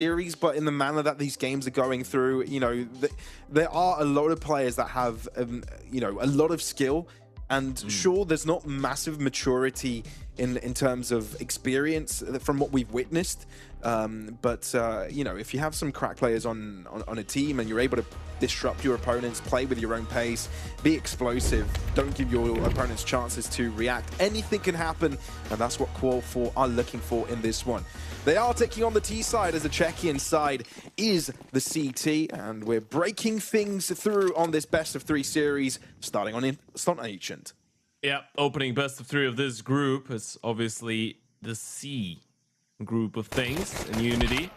series, but in the manner that these games are going through, you know, there are a lot of players that have, you know, a lot of skill. And sure, there's not massive maturity in terms of experience from what we've witnessed. But you know, if you have some crack players on a team and you're able to disrupt your opponents, play with your own pace, be explosive, don't give your opponents chances to react, anything can happen. And that's what Qual4 are looking for in this one. They are taking on the T side as the check-in side is the CT, and we're breaking things through on this best of 3 series, starting on Ancient. Yeah, opening best of 3 of this group is obviously the C group of things in UNiTY.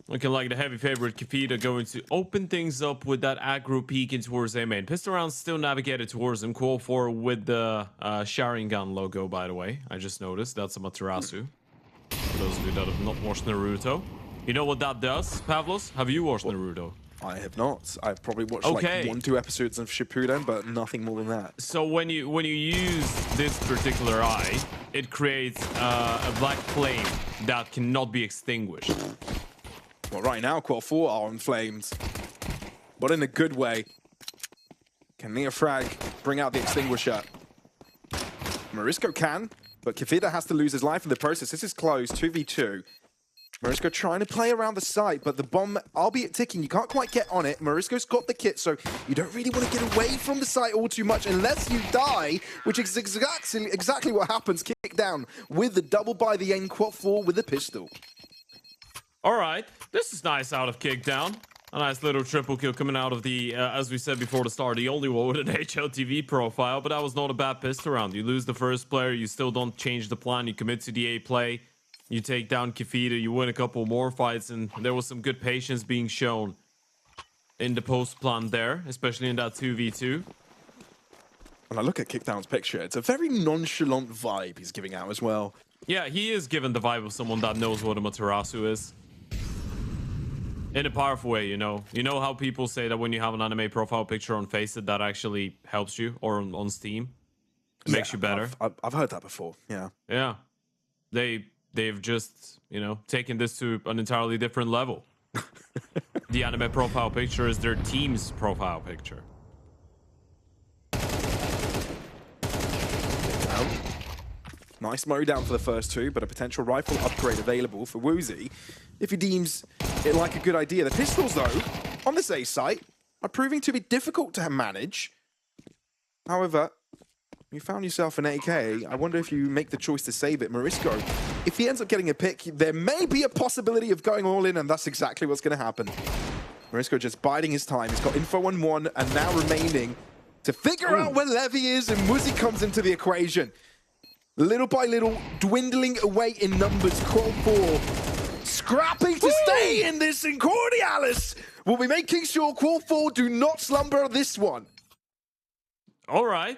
Looking like the heavy favorite Kefita going to open things up with that aggro peeking towards A main. Pistol rounds still navigated towards him. Qual4 with the Sharingan logo, by the way. I just noticed that's a Materasu. For those of you that have not watched Naruto. You know what that does, Pavlos? Have you watched Naruto? I have not. I've probably watched like 1-2 episodes of Shippuden, but nothing more than that. So when you use this particular eye, it creates a black flame that cannot be extinguished. Well, right now, Qual4 are on flames, but in a good way. Can Neofrag bring out the extinguisher? Morisco can, but Kefita has to lose his life in the process. This is close, 2v2. Morisco trying to play around the site, but the bomb, albeit ticking, you can't quite get on it. Morisco's got the kit, so you don't really want to get away from the site all too much unless you die, which is exactly what happens. Kick down with the double by the aim, Qual4 with the pistol. All right, this is nice out of Kickdown. A nice little triple kill coming out of the, as we said before the start, the only one with an HLTV profile, but that was not a bad pistol round. You lose the first player, you still don't change the plan, you commit to the A play. You take down Kefita, you win a couple more fights, and there was some good patience being shown in the post plan there, especially in that 2v2. When I look at Kickdown's picture, it's a very nonchalant vibe he's giving out as well. Yeah, he is given the vibe of someone that knows what a Materasu is. In a powerful way, you know. You know how people say that when you have an anime profile picture on FACEIT, that actually helps you, or on Steam? It makes you better. I've heard that before, yeah. Yeah. They've just, you know, taken this to an entirely different level. The anime profile picture is their team's profile picture. Nice mow down for the first 2, but a potential rifle upgrade available for Woozy if he deems it like a good idea. The pistols, though, on this A site, are proving to be difficult to manage. However, you found yourself an AK. I wonder if you make the choice to save it. Morisco, if he ends up getting a pick, there may be a possibility of going all in, and that's exactly what's going to happen. Morisco just biding his time. He's got info on 1, and now remaining to figure out where Levy is, and Woozy comes into the equation. Little by little, dwindling away in numbers. Qual4 scrapping to stay in this, and Cordialis will be making sure Qual4 do not slumber this one. All right.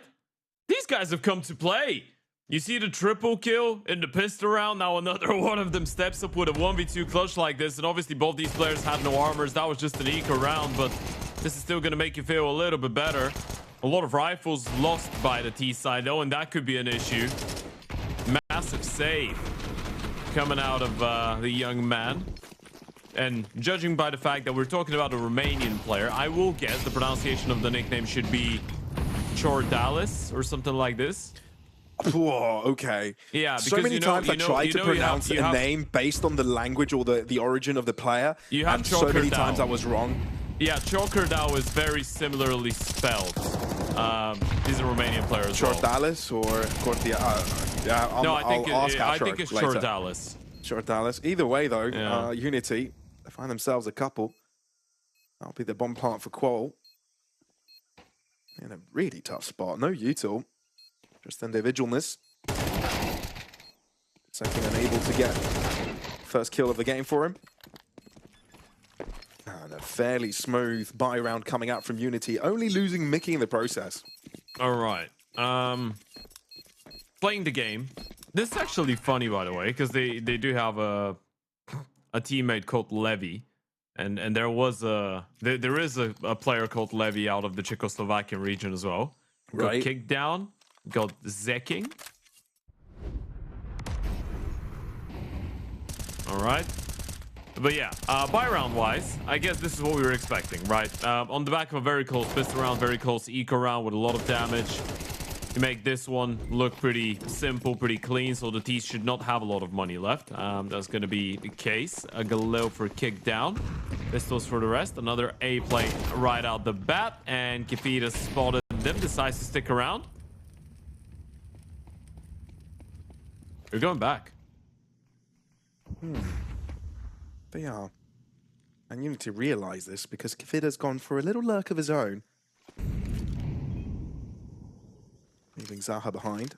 These guys have come to play. You see the triple kill in the pistol round. Now another one of them steps up with a 1v2 clutch like this. And obviously both these players had no armors. That was just an eco round, but this is still going to make you feel a little bit better. A lot of rifles lost by the T side though, and that could be an issue. Massive save coming out of the young man. And judging by the fact that we're talking about a Romanian player, I will guess the pronunciation of the nickname should be Chordalis or something like this. Whoa, okay. Yeah, because so many times I tried to pronounce a name based on the language or the origin of the player, and so many times I was wrong. Yeah, Chokerdao is very similarly spelled. He's a Romanian player as well. Chordalis or Cortia? Yeah, no, I think it's later. Chordalis. Chordalis. Either way, though, UNiTY, they find themselves a couple. That'll be the bomb plant for Qual. In a really tough spot. No util. Just individualness. Second unable to get first kill of the game for him. And a fairly smooth buy round coming out from UNiTY, only losing Mickey in the process. All right. Playing the game. This is actually funny, by the way, because they do have a teammate called Levy. And there was there is a player called Levy out of the Czechoslovakian region as well. Got kicked down, got Zeking. All right. But yeah, buy round wise, I guess this is what we were expecting, right? On the back of a very close pistol round, very close eco round with a lot of damage, you make this one look pretty simple, pretty clean, so the T's should not have a lot of money left. That's going to be the case. A Galil for kick down. Pistols for the rest. Another A play right out the bat, and Kefita spotted them, decides to stick around. You're going back. They are. And UNiTY realize this because Kefita's gone for a little lurk of his own. Leaving Zaha behind.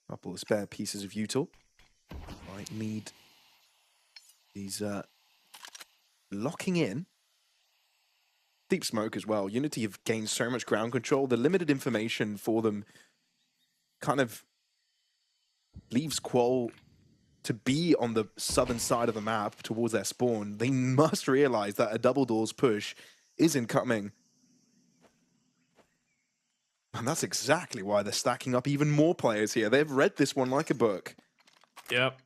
Couple of spare pieces of util. Might need these locking in. Deep smoke as well. UNiTY have gained so much ground control. The limited information for them kind of leaves Qual to be on the southern side of the map towards their spawn. They must realize that a double doors push isn't coming. And that's exactly why they're stacking up even more players here. They've read this one like a book. Yep.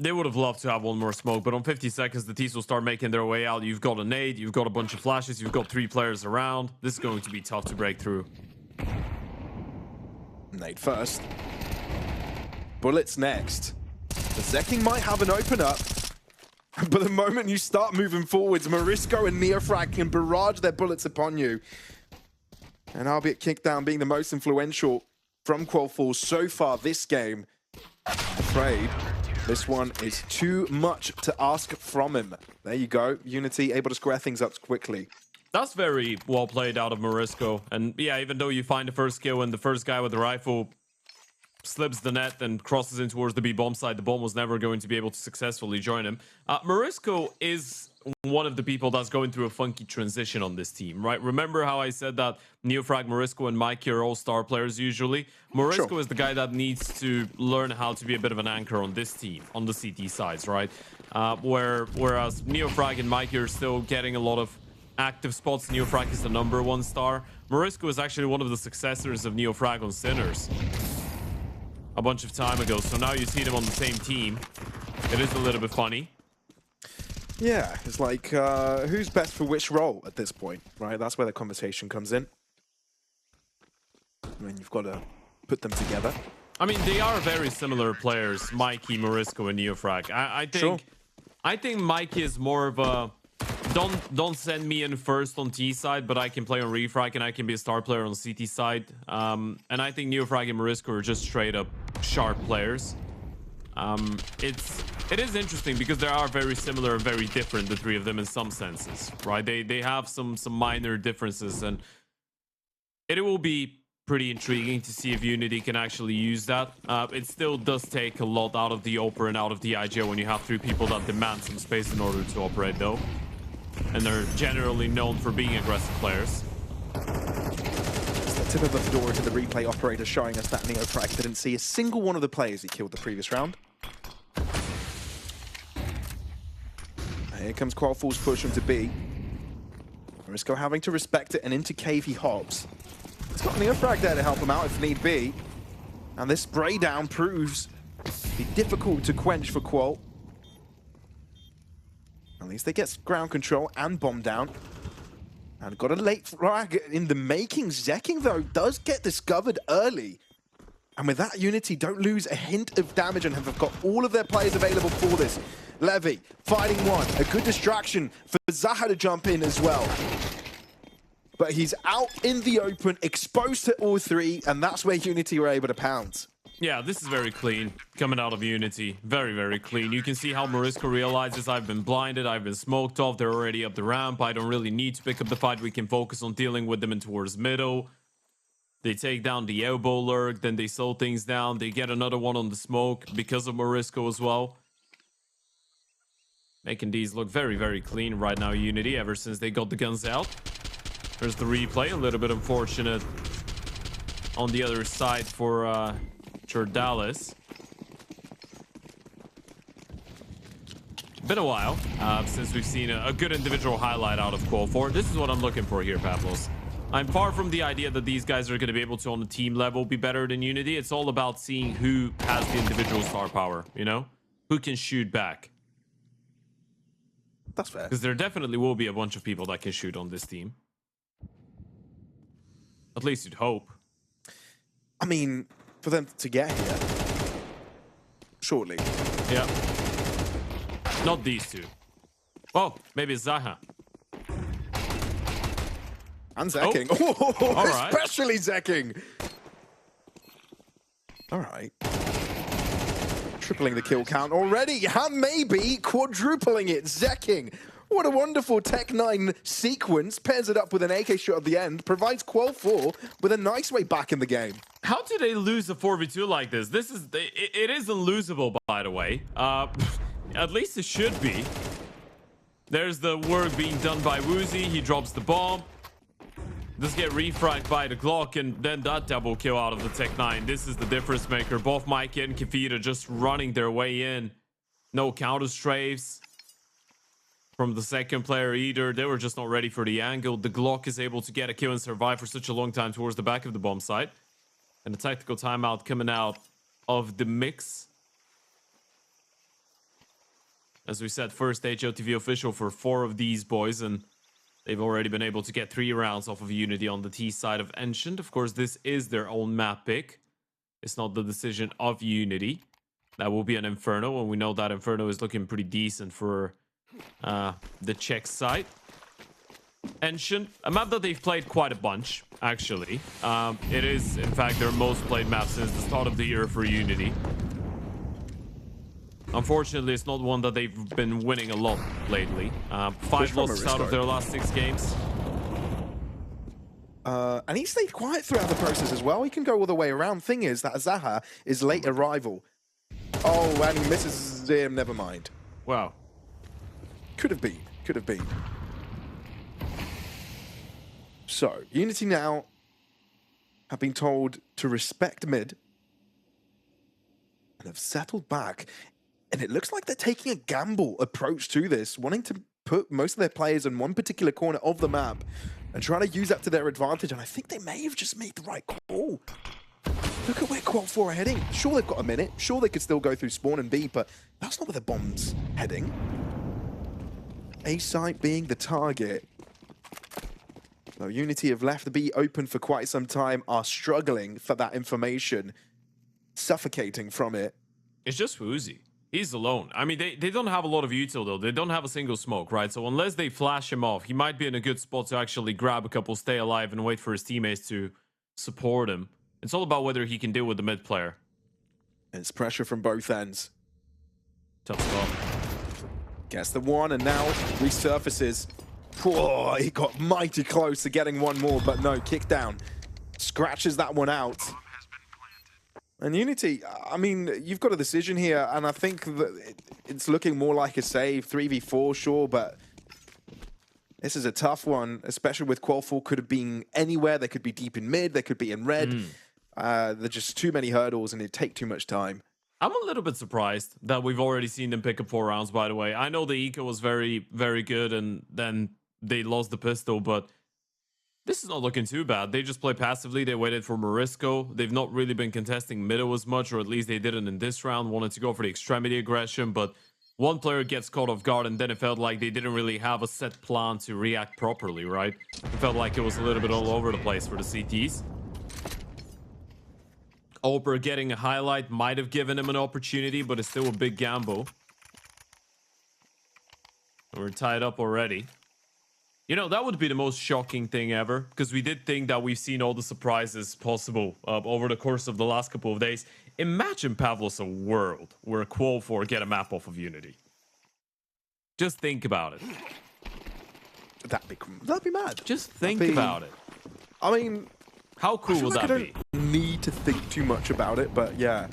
They would have loved to have one more smoke, but on 50 seconds, the T's will start making their way out. You've got a nade, you've got a bunch of flashes, you've got 3 players around. This is going to be tough to break through. Nade first. Bullets next. The Zekking might have an open up, but the moment you start moving forwards, Morisco and Neofrag can barrage their bullets upon you. And albeit Kickdown being the most influential from Qual4 so far this game, I'm afraid this one is too much to ask from him. There you go. UNiTY able to square things up quickly. That's very well played out of Morisco. And yeah, even though you find the first kill and the first guy with the rifle slips the net and crosses in towards the B bomb side, the bomb was never going to be able to successfully join him. Morisco is one of the people that's going through a funky transition on this team, right? Remember how I said that Neofrag, Morisco, and Mikey are all star players usually? Morisco is the guy that needs to learn how to be a bit of an anchor on this team, on the CT sides, right? Whereas Neofrag and Mikey are still getting a lot of active spots. Neofrag is the #1 star. Morisco is actually one of the successors of Neofrag on Sinners a bunch of time ago, so now you see them on the same team. It is a little bit funny. Yeah, it's like, who's best for which role at this point, right? That's where the conversation comes in. I mean, you've got to put them together. I mean, they are very similar players, Mikey, Morisco, and Neofrag. I think Mikey is more of a don't send me in first on T side, but I can play on Refrag and I can be a star player on CT side. And I think Neofrag and Morisco are just straight up sharp players. It is interesting because they are very similar and very different, the three of them, in some senses, right? They have some minor differences, and it will be pretty intriguing to see if UNiTY can actually use that. It still does take a lot out of the Oper and out of the IGO when you have 3 people that demand some space in order to operate, though. And they're generally known for being aggressive players. It's the tip of the fedora to the replay operator showing us that Neofrag didn't see a single one of the players he killed the previous round. Here comes Qual4's push into B. Morisco having to respect it, and into cave he hops. He's got Neofrag there to help him out if need be. And this spray down proves to be difficult to quench for Qual. At least they get ground control and bomb down. And got a late frag in the making. Zekking, though, does get discovered early. And with that, UNiTY don't lose a hint of damage and have got all of their players available for this. Levy fighting one. A good distraction for Zaha to jump in as well. But he's out in the open, exposed to all 3, and that's where UNiTY were able to pounce. Yeah, this is very clean coming out of UNiTY. Very, very clean. You can see how Morisco realizes I've been blinded, I've been smoked off, they're already up the ramp. I don't really need to pick up the fight. We can focus on dealing with them in towards middle. They take down the elbow lurk, then they slow things down. They get another one on the smoke because of Morisco as well. Making these look very, very clean right now, UNiTY, ever since they got the guns out. There's the replay, a little bit unfortunate on the other side for Jordalis. Been a while since we've seen a good individual highlight out of Qual4. This is what I'm looking for here, Pavlos. I'm far from the idea that these guys are going to be able to, on the team level, be better than UNiTY. It's all about seeing who has the individual star power, you know? Who can shoot back. That's fair. Because there definitely will be a bunch of people that can shoot on this team. At least you'd hope. I mean, for them to get here, shortly. Yeah. Not these two. Oh, maybe Zaha. And Zekking. Oh. Oh, All right. Especially Zekking. All right. Tripling the kill count already, and maybe quadrupling it. Zekking. What a wonderful Tech 9 sequence. Pairs it up with an AK shot at the end. Provides Qual4 with a nice way back in the game. How do they lose a 4v2 like this? It isn't losable, by the way. At least it should be. There's the work being done by Woozy. He drops the bomb. Does get refragged by the Glock, and then that double kill out of the Tech 9. This is the difference maker. Both Mike and Kefita just running their way in. No counter strafes from the second player either. They were just not ready for the angle. The Glock is able to get a kill and survive for such a long time towards the back of the bomb site. And a tactical timeout coming out of the mix. As we said, first HLTV official for 4 of these boys, and they've already been able to get 3 rounds off of UNiTY on the T side of Ancient. Of course, this is their own map pick. It's not the decision of UNiTY. That will be an Inferno, and we know that Inferno is looking pretty decent for the Czech side. Ancient, a map that they've played quite a bunch, actually. It is, in fact, their most played map since the start of the year for UNiTY. Unfortunately, it's not one that they've been winning a lot lately. 5 losses out of their last 6 games. And he stayed quiet throughout the process as well. He can go all the way around. Thing is that Zaha is late arrival. Oh, and he misses him. Never mind. Wow. Could have been. Could have been. So, UNiTY now have been told to respect mid and have settled back. And it looks like they're taking a gamble approach to this, wanting to put most of their players in one particular corner of the map and trying to use that to their advantage. And I think they may have just made the right call. Look at where Qual4 are heading. Sure, they've got a minute. Sure, they could still go through spawn and B, but that's not where the bomb's heading. A site being the target. So UNiTY have left the B open for quite some time, are struggling for that information, suffocating from it. It's just Woozy. He's alone. I mean, they don't have a lot of util, though. They don't have a single smoke, right? So unless they flash him off, he might be in a good spot to actually grab a couple, stay alive, and wait for his teammates to support him. It's all about whether he can deal with the mid player. It's pressure from both ends. Tough spot. Gets the one, and now resurfaces. Oh, he got mighty close to getting one more, but no, kick down. Scratches that one out. And UNiTY, I mean, you've got a decision here, and I think that it's looking more like a save. 3v4, sure, but this is a tough one, especially with Qual4 could have been anywhere. They could be deep in mid, they could be in red. There's just too many hurdles, and it'd take too much time. I'm a little bit surprised that we've already seen them pick up 4 rounds, by the way. I know the eco was very, very good, and then they lost the pistol, but this is not looking too bad. They just play passively. They waited for Morisco. They've not really been contesting middle as much, or at least they didn't in this round. Wanted to go for the extremity aggression, but one player gets caught off guard, and then it felt like they didn't really have a set plan to react properly, right? It felt like it was a little bit all over the place for the CTs. Oper getting a highlight might have given him an opportunity, but it's still a big gamble. We're tied up already. You know, that would be the most shocking thing ever, because we did think that we've seen all the surprises possible over the course of the last couple of days. Imagine, Pavlos, a world where Qual4 get a map off of UNiTY. Just think about it. That'd be mad. Just think about it. I mean, how cool would that be? I don't need to think too much about it, but yeah.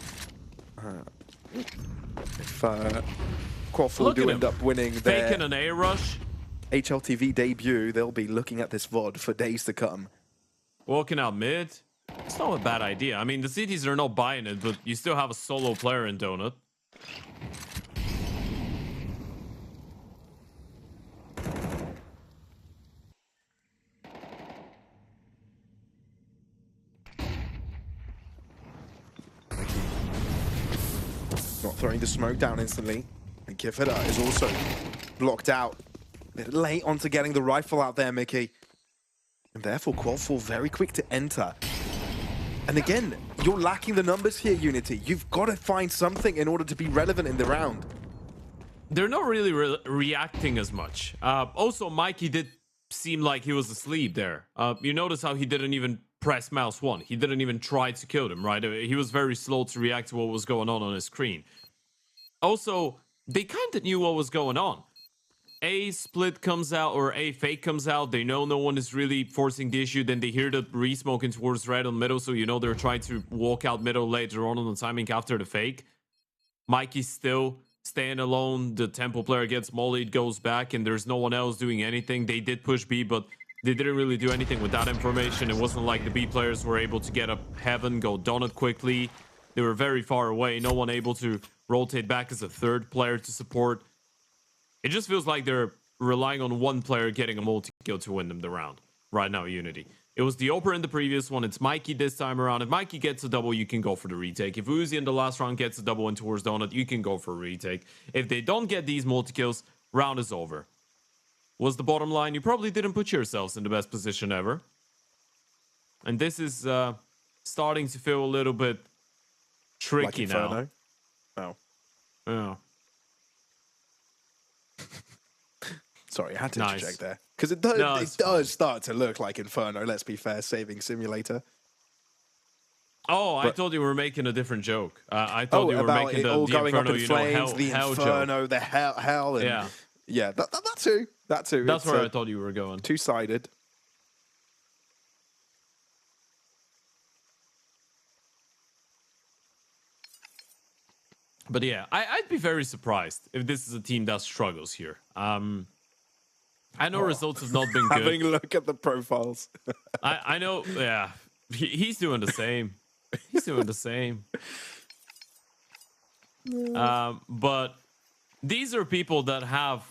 If Qual4 do end up winning their faking an A rush. HLTV debut, they'll be looking at this VOD for days to come. Walking out mid, it's not a bad idea. I mean, the CTs are not buying it, but you still have a solo player in Donut. Not throwing the smoke down instantly. And Kefita is also blocked out. bit late onto getting the rifle out there, Mickey. And therefore, Qual4 very quick to enter. And again, you're lacking the numbers here, UNiTY. You've got to find something in order to be relevant in the round. They're not really reacting as much. Also, Mikey did seem like he was asleep there. You notice how he didn't even press mouse 1. He didn't even try to kill them, right? He was very slow to react to what was going on his screen. Also, they kind of knew what was going on. A split comes out or a fake comes out. They know no one is really forcing the issue. Then they hear the re-smoking towards red on middle. So you know they're trying to walk out middle later on the timing after the fake. Mikey's still staying alone. The temple player gets mollied, goes back, and there's no one else doing anything. They did push B, but they didn't really do anything with that information. It wasn't like the B players were able to get up heaven, go donut quickly. They were very far away. No one able to rotate back as a third player to support. It just feels like they're relying on one player getting a multi-kill to win them the round right now, UNiTY. It was the Oper in the previous one. It's Mikey this time around. If Mikey gets a double, you can go for the retake. If UNiTY in the last round gets a double and towards donut, you can go for a retake. If they don't get these multi-kills, round is over. Was the bottom line, you probably didn't put yourselves in the best position ever. And this is starting to feel a little bit tricky like Inferno? now. Oh. Yeah. Sorry, I had to Nice. interject there. Because it does, No, it's fine. start to look like Inferno, let's be fair, saving simulator. Oh, I But- thought you were making a different joke. I thought you were about making it the all going Inferno, up in flames, the hell Inferno, joke. the hell, and Yeah, yeah, that too. That too. that's It's, where I thought you were going. two-sided. But yeah, I'd be very surprised if this is a team that struggles here. I know results have not been Having good. a look at the profiles. I know, yeah. He's doing the same. He's doing the same. But these are people that have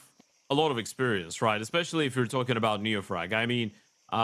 a lot of experience, right? Especially if you're talking about Neofrag. I mean,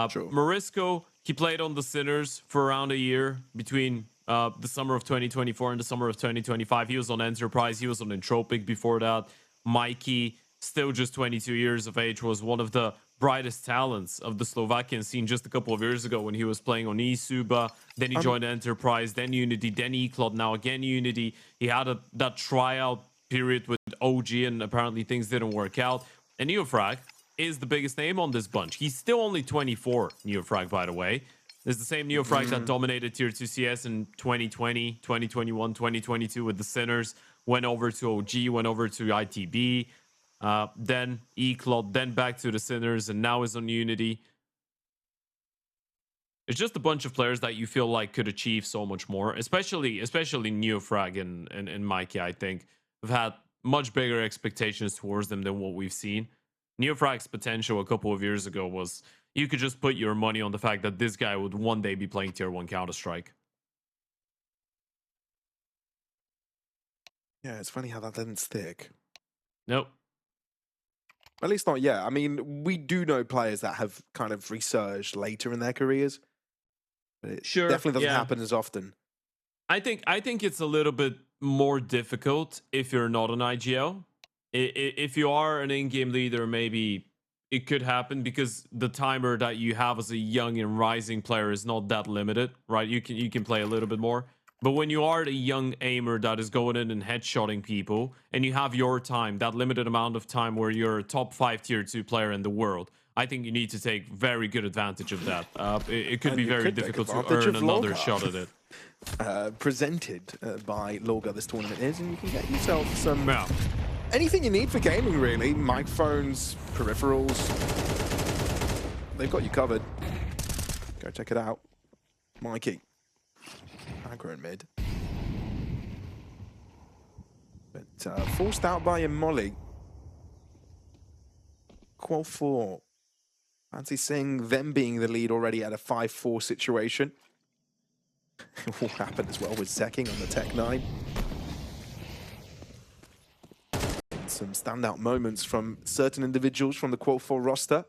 True. Morisco, he played on the Sinners for around a year between the summer of 2024 and the summer of 2025. He was on Enterprise. He was on Entropic before that. Mikey, still just 22 years of age, was one of the brightest talents of the Slovakian scene just a couple of years ago when he was playing on eSuba. Then he joined Enterprise, then UNiTY, then eCloud, now again UNiTY. He had that tryout period with OG, and apparently things didn't work out. And Neofrag is the biggest name on this bunch. He's still only 24, Neofrag, by the way. It's the same Neofrag that dominated Tier 2 CS in 2020, 2021, 2022 with the Sinners. Went over to OG, went over to ITB, then eCloud, then back to the Sinners, and now is on UNiTY. It's just a bunch of players that you feel like could achieve so much more, especially Neofrag and Mikey, I think, have had much bigger expectations towards them than what we've seen. Neofrag's potential a couple of years ago was you could just put your money on the fact that this guy would one day be playing Tier 1 Counter-Strike. Yeah, it's funny how that didn't stick. Nope. At least not yet. I mean, we do know players that have kind of resurged later in their careers. But it Sure, definitely doesn't yeah. happen as often. I think it's a little bit more difficult if you're not an IGL. If you are an in-game leader, maybe it could happen because the timer that you have as a young and rising player is not that limited, right? You can play a little bit more. But when you are the young aimer that is going in and headshotting people, and you have your time, that limited amount of time where you're a top 5 Tier 2 player in the world, I think you need to take very good advantage of that. It could And be you very could take difficult to advantage earn of another Lorgar. shot at it. Presented by Lorgar, this tournament is, and you can get yourself some Yeah. anything you need for gaming, really. Microphones, peripherals. They've got you covered. Go check it out. Mikey. Aggro in mid. But forced out by a molly. Qual4. Fancy seeing them being the lead already at a 5-4 situation. It will happen as well with Zekking on the Tech 9. Some standout moments from certain individuals from the Qual4 roster.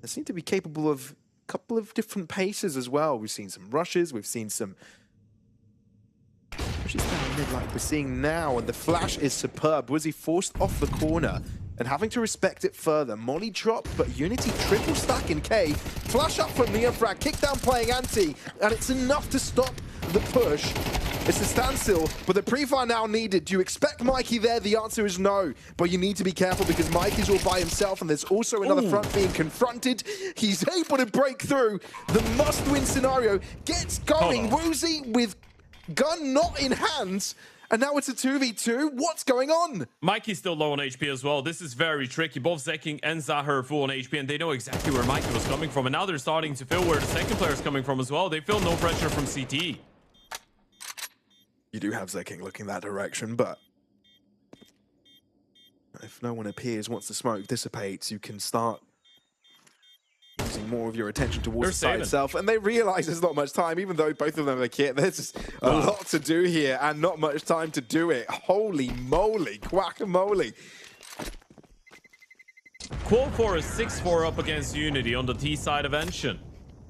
They seem to be capable of a couple of different paces as well. We've seen some rushes, we've seen some pushes down mid like we're seeing now, and the flash is superb. Was he forced off the corner? and having to respect it further. Molly drop, but UNiTY triple stack in K. Flash up from Neofrag, kick down playing anti, and it's enough to stop the push. It's a standstill, but the pre-fire now needed. Do you expect Mikey there? The answer is no, but you need to be careful because Mikey's all by himself, and there's also another front being confronted. He's able to break through. The must-win scenario gets going. Woozy with gun not in hand. And now it's a 2v2. What's going on? Mikey's still low on HP as well. This is very tricky. Both Zeking and Zahar are full on HP, and they know exactly where Mikey was coming from. And now they're starting to feel where the second player is coming from as well. They feel no pressure from CT. You do have Zeking looking that direction, but if no one appears once the smoke dissipates, you can start using more of your attention towards the site itself, and they realize there's not much time, even though both of them are kit. There's just a lot to do here and not much time to do it. Holy moly, guacamole. Qual4 is 6-4 up against UNiTY on the T side of Ancient.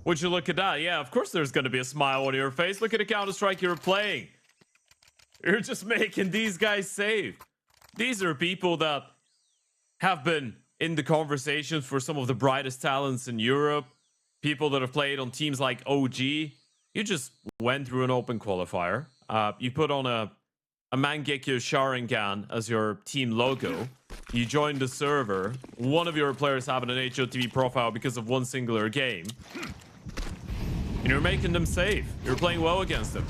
Would you look at that? Yeah, of course there's going to be a smile on your face. Look at the Counter-Strike you're playing. You're just making these guys safe. These are people that have been in the conversations for some of the brightest talents in Europe, people that have played on teams like OG. You just went through an open qualifier. You put on a Mangekyo Sharingan as your team logo. You joined the server. One of your players having an HOTV profile because of one singular game. And you're making them safe. You're playing well against them.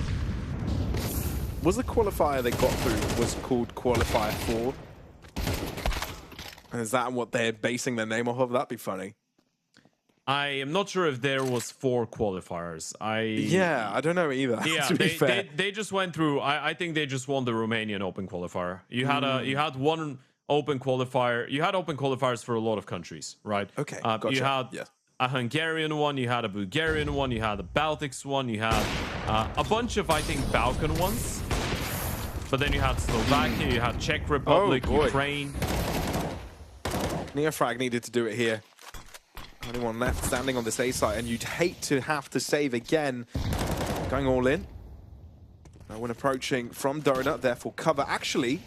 Was the qualifier they got through was called Qualifier 4? And is that what they're basing their name off of? That'd be funny. I am not sure if there was 4 qualifiers. Yeah, I don't know either. Yeah, to be fair. They just went through. I think they just won the Romanian Open qualifier. You had one open qualifier. You had open qualifiers for a lot of countries, right? Okay, gotcha. You had a Hungarian one. You had a Bulgarian one. You had a Baltics one. You had a bunch of, I think, Balkan ones. But then you had Slovakia. You had Czech Republic, Ukraine. Neofrag needed to do it here. Only one left standing on this A site, and you'd hate to have to save again. Going all in. No one approaching from Donut, therefore cover. Actually,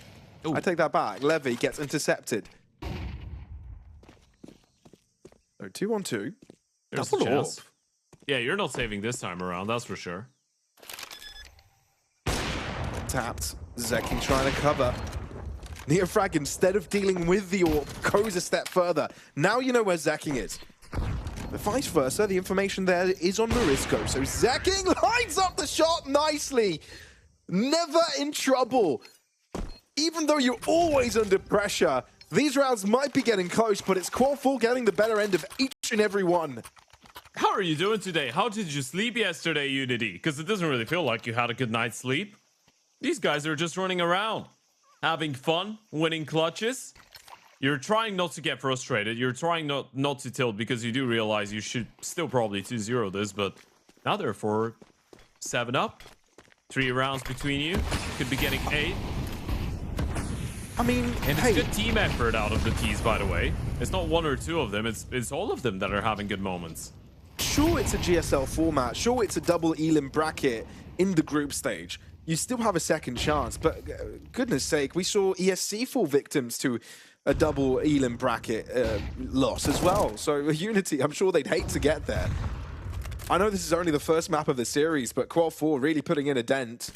I take that back. Levy gets intercepted. So 2-on-2. There's a chance. Yeah, you're not saving this time around, that's for sure. Tapped. Zeking trying to cover. Neofrag, instead of dealing with the AWP, goes a step further. Now you know where Zeking is. But vice versa, the information there is on Morisco. So Zeking lines up the shot nicely. Never in trouble. Even though you're always under pressure, these rounds might be getting close, but it's Qual4 getting the better end of each and every one. How are you doing today? How did you sleep yesterday, UNiTY? Because it doesn't really feel like you had a good night's sleep. These guys are just running around, having fun, winning clutches. You're trying not to get frustrated. You're trying not to tilt because you do realize you should still probably 2-0 this, but now they're 4-7 up. 3 rounds between you. Could be getting 8. I mean, and it's good team effort out of the T's, by the way. It's not 1 or 2 of them. It's all of them that are having good moments. Sure, it's a GSL format. Sure, it's a double Elim bracket in the group stage. You still have a second chance, but goodness sake, we saw ESC fall victims to a double Elim bracket loss as well. So UNiTY, I'm sure they'd hate to get there. I know this is only the first map of the series, but Qual4 really putting in a dent.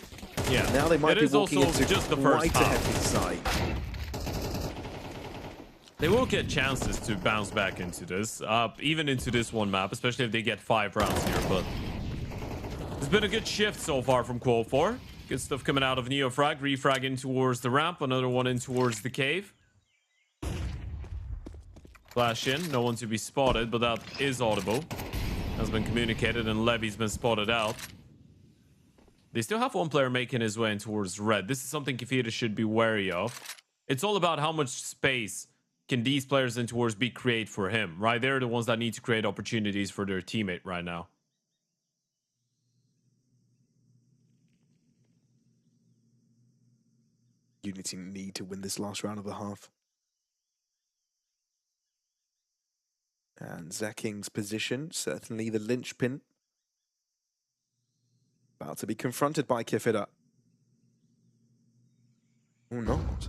Yeah, now they might be walking into just the first quite a heavy site. They will get chances to bounce back into this, even into this one map, especially if they get 5 rounds here. But it's been a good shift so far from Qual4. Good stuff coming out of Neofrag. Refrag in towards the ramp. Another one in towards the cave. Flash in. No one to be spotted, but that is audible. Has been communicated, and Levy's been spotted out. They still have one player making his way in towards red. This is something Kefira should be wary of. It's all about how much space can these players in towards B create for him, right? They're the ones that need to create opportunities for their teammate right now. UNiTY need to win this last round of the half. And Zeking's position, certainly the linchpin. About to be confronted by Kefira. Or not.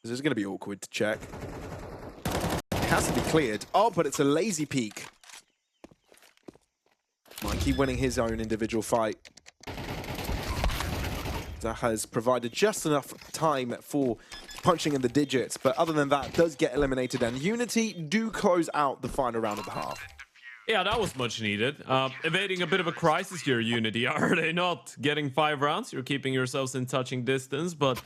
This is going to be awkward to check. It has to be cleared. Oh, but it's a lazy peek. Mikey winning his own individual fight. That has provided just enough time for punching in the digits, but other than that, does get eliminated, and UNiTY do close out the final round of the half. Yeah, that was much needed. Evading a bit of a crisis here, UNiTY. Are they not getting 5 rounds? You're keeping yourselves in touching distance, but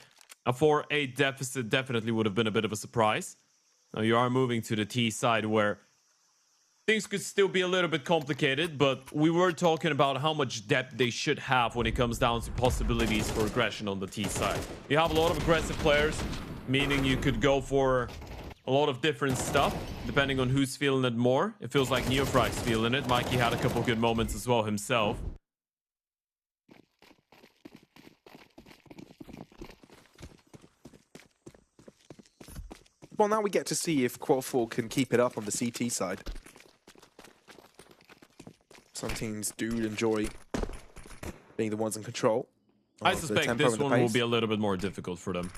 a 4-8 deficit definitely would have been a bit of a surprise. Now you are moving to the T side where things could still be a little bit complicated, but we were talking about how much depth they should have when it comes down to possibilities for aggression on the T side. You have a lot of aggressive players, meaning you could go for a lot of different stuff, depending on who's feeling it more. It feels like Neofrag's feeling it. Mikey had a couple good moments as well himself. Well, now we get to see if Qual4 can keep it up on the CT side. Some teams do enjoy being the ones in control. I suspect this one will be a little bit more difficult for them.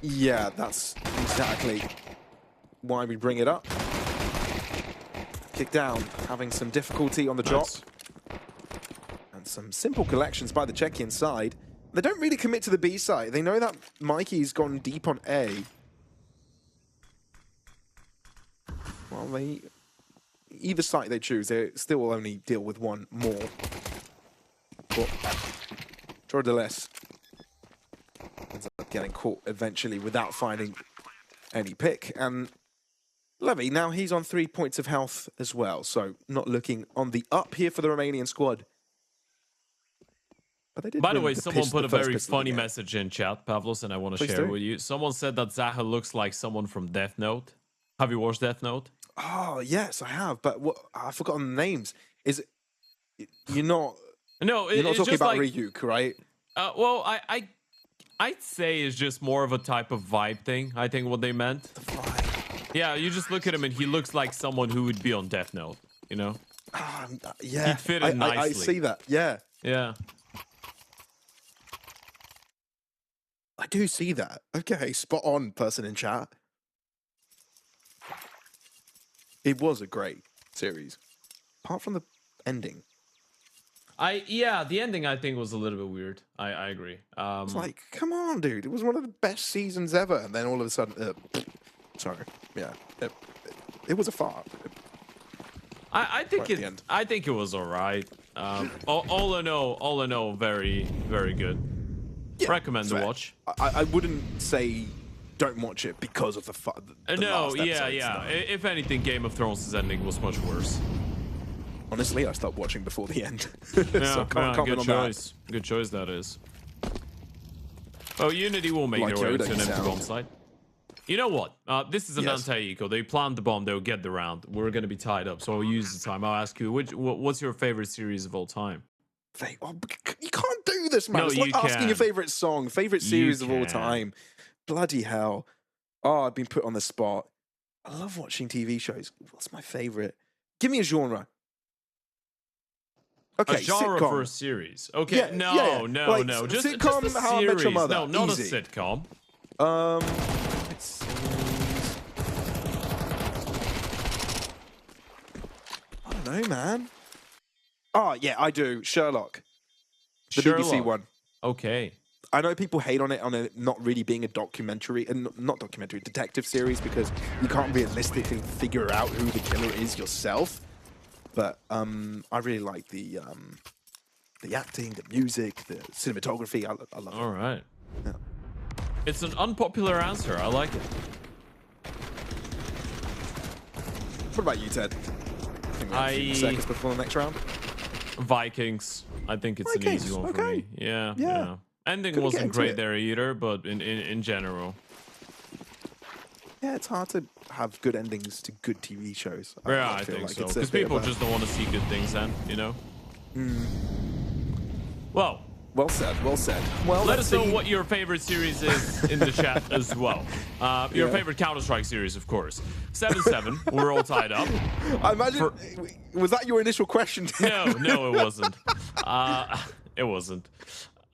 Yeah, that's exactly why we bring it up. Kick down, having some difficulty on the drop. Nice. And some simple collections by the check-in side. They don't really commit to the B side. They know that Mikey's gone deep on A. Well, either side they choose, they still will only deal with one more. But Jordalis ends up getting caught eventually without finding any pick. And Levy, now he's on 3 points of health as well, so not looking on the up here for the Romanian squad. But they did. By the way, someone put a very funny message in chat, Pavlos, and I want to share it with you. Someone said that Zaha looks like someone from Death Note. Have you watched Death Note? Oh, yes, I have, but what, I've forgotten the names. Is it, you're not... No, you're not talking about like, Ryuk, right? Well, I'd say it's just more of a type of vibe thing, I think what they meant. The vibe. Yeah, you just look at him and he looks like someone who would be on Death Note, you know? Yeah, he'd fit in nicely. I see that, yeah. Yeah. I do see that. Okay, spot on, person in chat. It was a great series, apart from the ending. Yeah, the ending I think was a little bit weird. I agree. It's like, come on, dude! It was one of the best seasons ever, and then all of a sudden, sorry, yeah, it was a fart. I think it was alright. All in all, very, very good. Yeah, recommend to watch. I wouldn't say don't watch it because of the no, last yeah. No. If anything, Game of Thrones' ending was much worse. Honestly, I stopped watching before the end. Yeah, So can't comment on choice. That. Good choice that is. Oh, UNiTY will make their way to an empty bomb site. You know what? This is an anti-eco. They plant the bomb, they'll get the round. We're going to be tied up, so I'll use the time. I'll ask you, what's your favorite series of all time? You can't do this, man. No, it's like asking your favorite song, favorite series of all time. Bloody hell. Oh, I've been put on the spot. I love watching TV shows. What's my favorite? Give me a genre. Okay, a genre sitcom. for a series. Okay, yeah, no. Like, Just sitcom, a How I Met Your series. Mother. No, not Easy. a sitcom. I don't know, man. Oh, yeah, I do. Sherlock. The Sherlock. BBC one. Okay. I know people hate on it not really being a documentary, and not documentary, detective series, because you can't realistically figure out who the killer is yourself. But I really like the acting, the music, the cinematography. I love it. All right. Yeah. It's an unpopular answer. I like it. What about you, Ted? I think we have a few seconds before the next round. Vikings. I think it's an easy one for me. Yeah. Ending wasn't great there either, but in general. Yeah, it's hard to have good endings to good TV shows. I think like so. Because people just don't want to see good things then, you know? Well said, well said. Well, let us know what your favorite series is in the chat as well. Your favorite Counter-Strike series, of course. 7-7. We're all tied up. I imagine... Was that your initial question? No, it wasn't. It wasn't.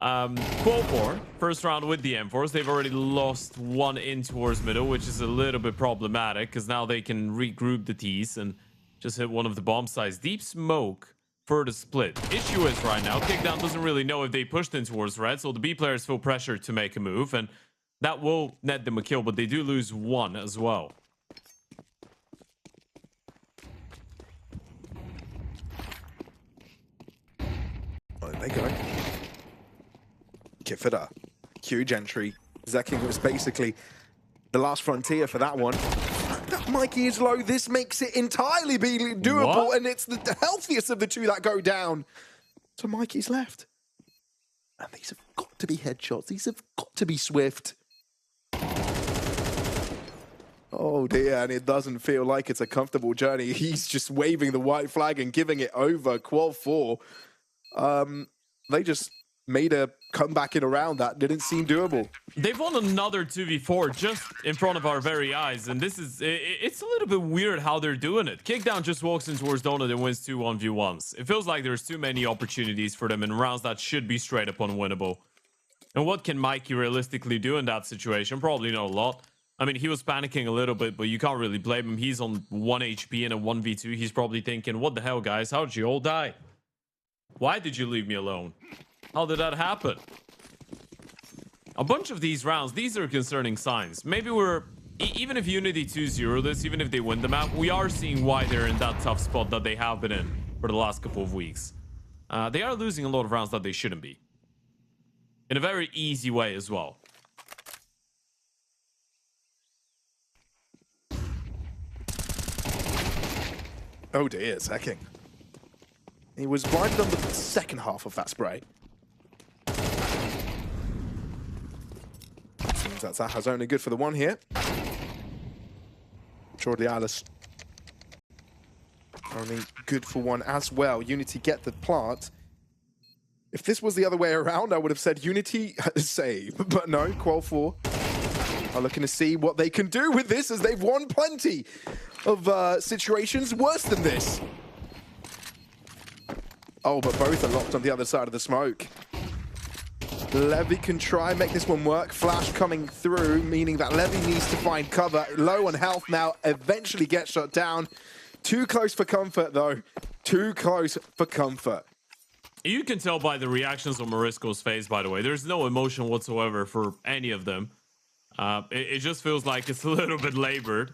Qual4, first round with the M4s. They've already lost one in towards middle, which is a little bit problematic because now they can regroup the T's and just hit one of the bomb sites. Deep smoke for the split. Issue is right now, Kickdown doesn't really know if they pushed in towards red, so the B players feel pressure to make a move, and that will net them a kill, but they do lose one as well. Well, there they go. Kifida. Huge entry. Zeking was basically the last frontier for that one. That Mikey is low. This makes it entirely be doable, What? and it's the healthiest of the two that go down. So Mikey's left. And these have got to be headshots. These have got to be swift. Oh dear, and it doesn't feel like it's a comfortable journey. He's just waving the white flag and giving it over. Qual4. They just made a comeback in a round that didn't seem doable. They've won another 2v4 just in front of our very eyes, and this is, it's a little bit weird how they're doing it. Kickdown just walks in towards Donut and wins 2 1v1s. It feels like there's too many opportunities for them in rounds that should be straight up unwinnable. And what can Mikey realistically do in that situation? Probably not a lot. I mean, he was panicking a little bit, but you can't really blame him. He's on 1 HP in a 1v2. He's probably thinking, what the hell, guys? How did you all die? Why did you leave me alone? How did that happen? A bunch of these rounds, these are concerning signs. Maybe we're, even if UNiTY 2-0 this, even if they win the map, we are seeing why they're in that tough spot that they have been in for the last couple of weeks. They are losing a lot of rounds that they shouldn't be. In a very easy way as well. Oh dear, Zeking. He was blinded on the second half of that spray. Seems that Zaha's only good for the one here. Jordi Alice only good for one as well. UNiTY get the plant. If this was the other way around, I would have said UNiTY save. But no, Qual4 are looking to see what they can do with this, as they've won plenty of situations worse than this. Oh, but both are locked on the other side of the smoke. Levy can try and make this one work. Flash coming through, meaning that Levy needs to find cover. Low on health now, eventually gets shot down. Too close for comfort, though. Too close for comfort. You can tell by the reactions on Marisco's face, by the way. There's no emotion whatsoever for any of them. It just feels like it's a little bit labored.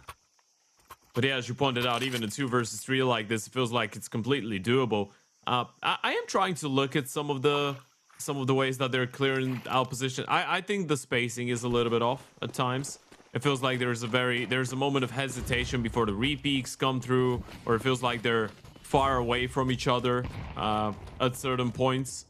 But yeah, as you pointed out, even a 2 versus 3 like this, it feels like it's completely doable. I am trying to look at some of the ways that they're clearing out position. I think the spacing is a little bit off at times. It feels like there's a moment of hesitation before the repeaks come through, or it feels like they're far away from each other at certain points.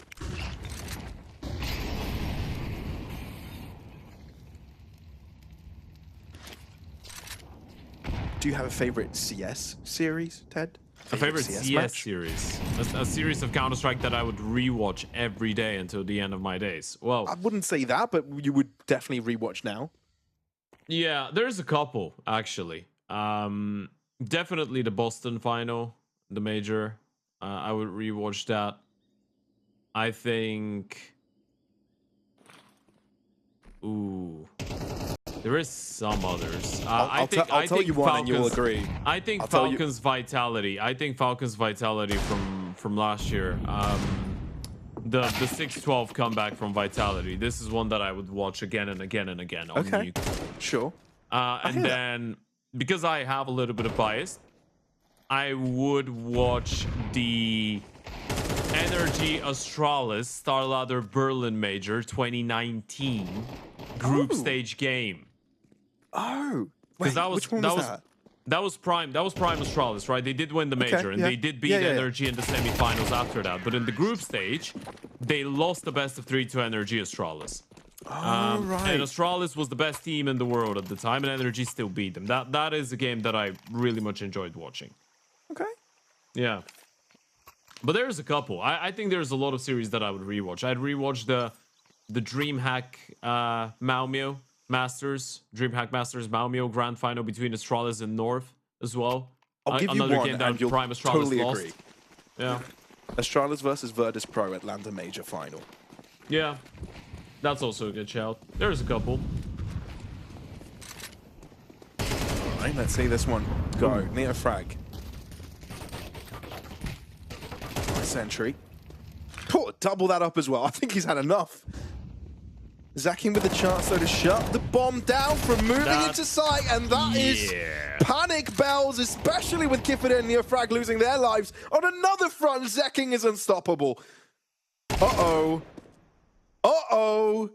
Do you have a favorite CS series, Ted? A favorite CS series? A series of Counter-Strike that I would rewatch every day until the end of my days. Well, I wouldn't say that, but you would definitely rewatch now. Yeah, there's a couple, actually. Definitely the Boston final, the major. I would rewatch that. I think... Ooh... There is some others. I'll tell you one and you'll agree. I think Falcons Vitality. I think Falcons Vitality from last year. The 6-12 comeback from Vitality. This is one that I would watch again and again and again. On okay, sure. And then, because I have a little bit of bias, I would watch the Energy Astralis StarLadder Berlin Major 2019 group stage game. Oh, wait, which one was that? That was Prime Astralis, right? They did win the major, and they did beat Energy in the semifinals after that. But in the group stage, they lost the best of 3 to Energy Astralis. Oh, right. And Astralis was the best team in the world at the time, and Energy still beat them. That is a game that I really much enjoyed watching. Okay. Yeah. But there's a couple. I think there's a lot of series that I would rewatch. I'd rewatch the DreamHack Malmö Masters, DreamHack Masters Malmö Grand Final between Astralis and North as well. I'll give another you one, game that and you'll Prime Astralis totally lost. agree. Yeah. Astralis versus Virtus Pro Atlanta Major Final. Yeah, that's also a good shout. There's a couple. All right, let's see this one go. Near frag. Nice sentry. Oh, double that up as well. I think he's had enough. Zacking with a chance though to shut the bomb down from moving into sight, and that is panic bells, especially with Kifid and Neofrag losing their lives. On another front, Zacking is unstoppable. Uh-oh. Uh-oh.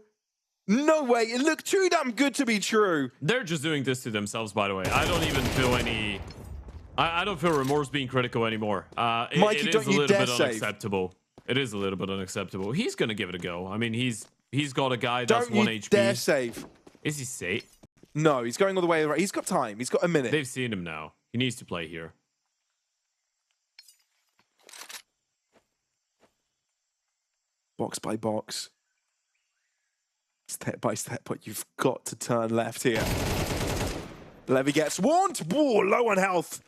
No way, it looked too damn good to be true. They're just doing this to themselves, by the way. I don't even feel any... I don't feel remorse being critical anymore. Mikey, it don't is a you little dare bit unacceptable. It is a little bit unacceptable. He's gonna give it a go. I mean, he's got a guy that's Don't 1 you HP. dare save. Is he safe? No, he's going all the way around. He's got time. He's got a minute. They've seen him now. He needs to play here. Box by box. Step by step, but you've got to turn left here. Levy gets warned. Whoa, low on health.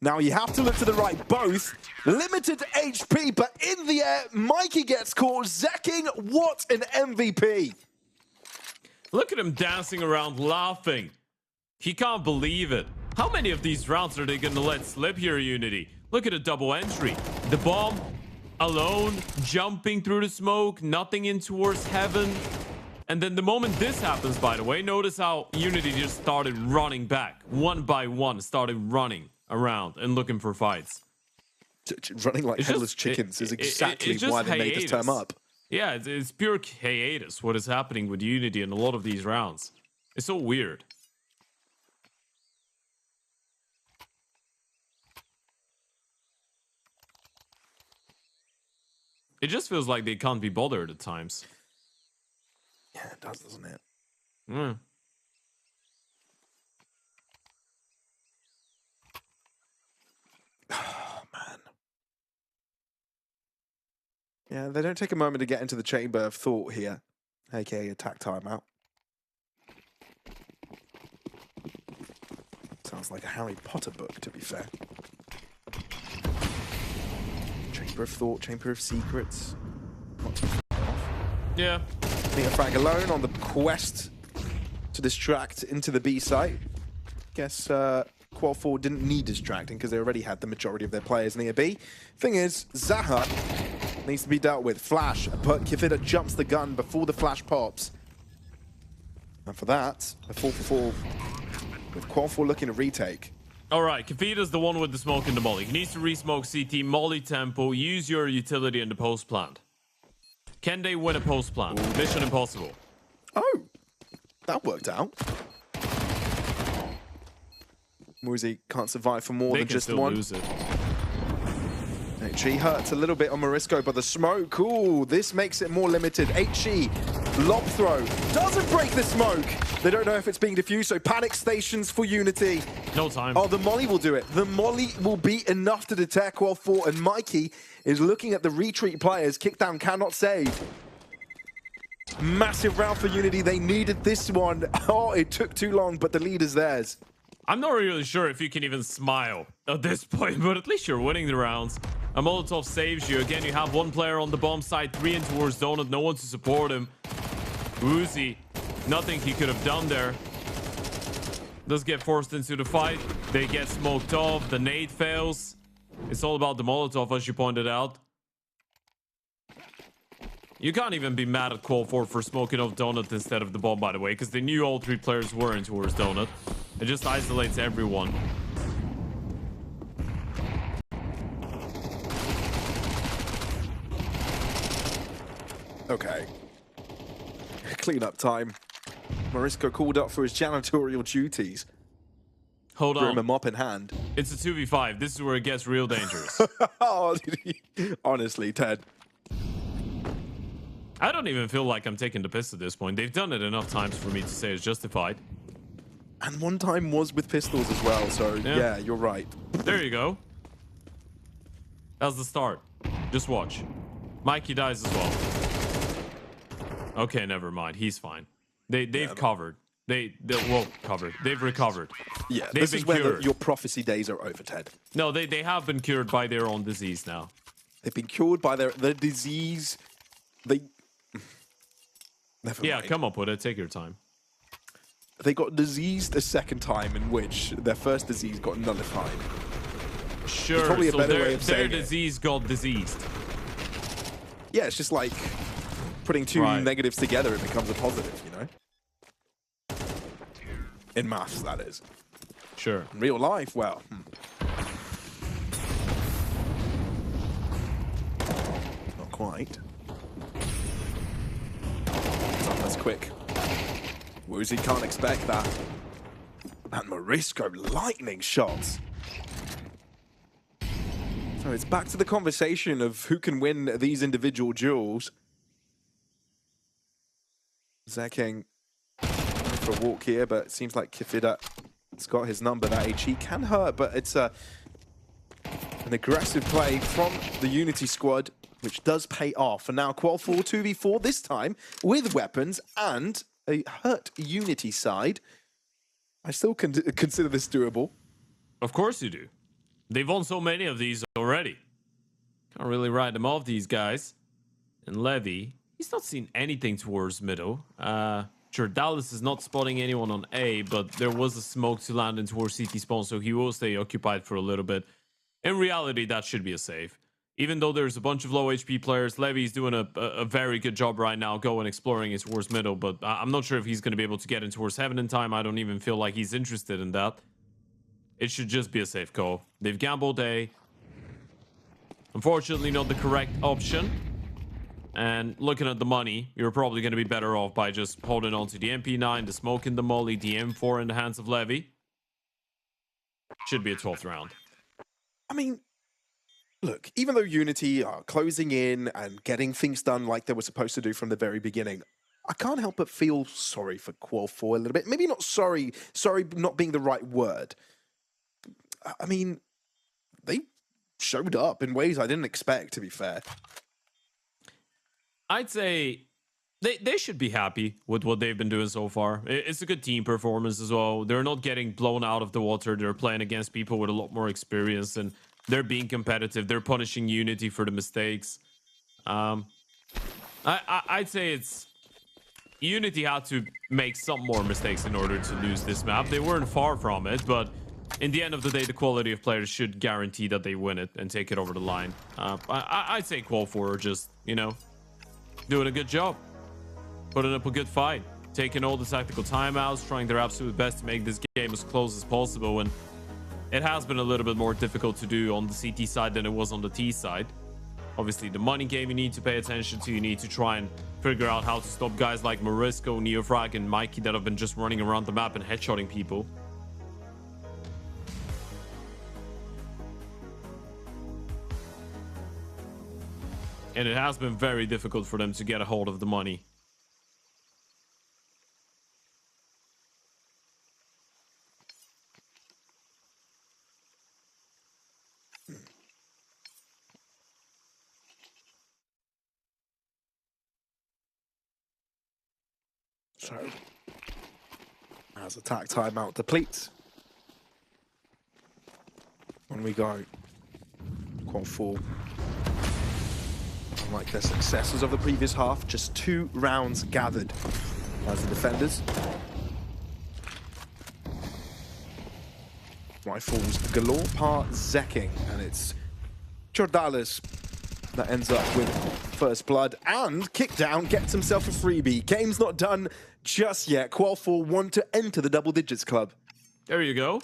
Now you have to look to the right. Both limited HP, but in the air, Mikey gets caught. Zacking, what an MVP. Look at him dancing around laughing. He can't believe it. How many of these rounds are they going to let slip here, UNiTY? Look at a double entry. The bomb alone, jumping through the smoke, nothing in towards heaven. And then the moment this happens, by the way, notice how UNiTY just started running back. One by one, started running around and looking for fights. Running like headless chickens is exactly why they made this term up. Yeah, it's pure hiatus, what is happening with UNiTY in a lot of these rounds. It's so weird. It just feels like they can't be bothered at times. Yeah, it does, doesn't it? Mm. Oh, man. Yeah, they don't take a moment to get into the chamber of thought here, aka attack timeout. Sounds like a Harry Potter book, to be fair. Chamber of thought, chamber of secrets. Yeah. Neofrag alone on the quest to distract into the B site. Guess Qual4 didn't need distracting because they already had the majority of their players near B. Thing is, Zaha needs to be dealt with. Flash, but Kifida jumps the gun before the flash pops. And for that, a 4-for-4 with Qual4 looking to retake. All right, Kafida's the one with the smoke in the molly. He needs to re-smoke CT, molly tempo, use your utility in the post plant. Can they win a post plant? Mission impossible. Oh, that worked out. Muzi can't survive for more than just one. Lose it. HE hurts a little bit on Morisco, but the smoke, ooh, this makes it more limited. HE, lob throw, doesn't break the smoke. They don't know if it's being diffused, so panic stations for UNiTY. No time. Oh, the molly will do it. The molly will be enough to detect Qual4, and Mikey is looking at the retreat players. Kickdown cannot save. Massive round for UNiTY. They needed this one. Oh, it took too long, but the lead is theirs. I'm not really sure if you can even smile at this point, but at least you're winning the rounds. A Molotov saves you. Again, you have one player on the bomb side, 3 in towards Donut, no one to support him. Uzi, nothing he could have done there. Does get forced into the fight. They get smoked off. The nade fails. It's all about the Molotov, as you pointed out. You can't even be mad at Qual4 for smoking off Donut instead of the bomb, by the way, because they knew all 3 players were in towards Donut. It just isolates everyone. Okay. Clean up time. Morisco called up for his janitorial duties. Hold on. Broom and mop in hand. It's a 2v5. This is where it gets real dangerous. Oh, honestly, Ted. I don't even feel like I'm taking the piss at this point. They've done it enough times for me to say it's justified. And one time was with pistols as well, so yeah, you're right. There you go. That's the start. Just watch. Mikey dies as well. Okay, never mind. He's fine. They've covered. They've recovered. Yeah, They've this been is where cured. your prophecy days are over, Ted. No, they have been cured by their own disease now. They've been cured by their disease. They Never Yeah, mind. come up with it. Take your time. They got diseased a second time, in which their first disease got nullified. Sure, probably a so better way their of saying it. disease got diseased. Yeah, it's just like putting two negatives together, it becomes a positive, you know? In maths, that is. Sure. In real life, well... Not quite. Not as quick. Woozy can't expect that. And Morisco, lightning shots. So it's back to the conversation of who can win these individual duels. Zeking for a walk here, but it seems like Kifida has got his number. That HE can hurt, but it's an aggressive play from the UNiTY squad, which does pay off. And now Qual4 2v4 this time with weapons and a hurt UNiTY side. I still consider this doable. Of course you do. They've won so many of these already. Can't really write them off, these guys. And Levy, he's not seen anything towards middle. Sure, Dallas is not spotting anyone on A, but there was a smoke to land in towards CT spawn, so he will stay occupied for a little bit. In reality, that should be a save. Even though there's a bunch of low HP players, Levy's doing a very good job right now going exploring his towards middle, but I'm not sure if he's going to be able to get in towards heaven in time. I don't even feel like he's interested in that. It should just be a safe call. They've gambled A. Unfortunately, not the correct option. And looking at the money, you're probably going to be better off by just holding on to the MP9, the smoke in the molly, the M4 in the hands of Levy. Should be a 12th round. I mean, look, even though UNiTY are closing in and getting things done like they were supposed to do from the very beginning, I can't help but feel sorry for Qual4 a little bit. Maybe not sorry not being the right word. I mean, they showed up in ways I didn't expect, to be fair. I'd say they should be happy with what they've been doing so far. It's a good team performance as well. They're not getting blown out of the water. They're playing against people with a lot more experience, and they're being competitive. They're punishing UNiTY for the mistakes. I'd say it's... UNiTY had to make some more mistakes in order to lose this map. They weren't far from it, but in the end of the day, the quality of players should guarantee that they win it and take it over the line. I'd say Qual4 are just, you know, doing a good job. Putting up a good fight. Taking all the tactical timeouts, trying their absolute best to make this game as close as possible. And it has been a little bit more difficult to do on the CT side than it was on the T side. Obviously, the money game you need to pay attention to. You need to try and figure out how to stop guys like Morisco, Neofrag, and Mikey that have been just running around the map and headshotting people. And it has been very difficult for them to get a hold of the money. So, as attack timeout depletes, on we go. Qual4. Unlike their successors of the previous half, just 2 rounds gathered as the defenders. Rifles galore par Zeking, and it's Jordalis that ends up with first blood and kick down, gets himself a freebie. Game's not done just yet. Qual4 want to enter the double digits club. There you go.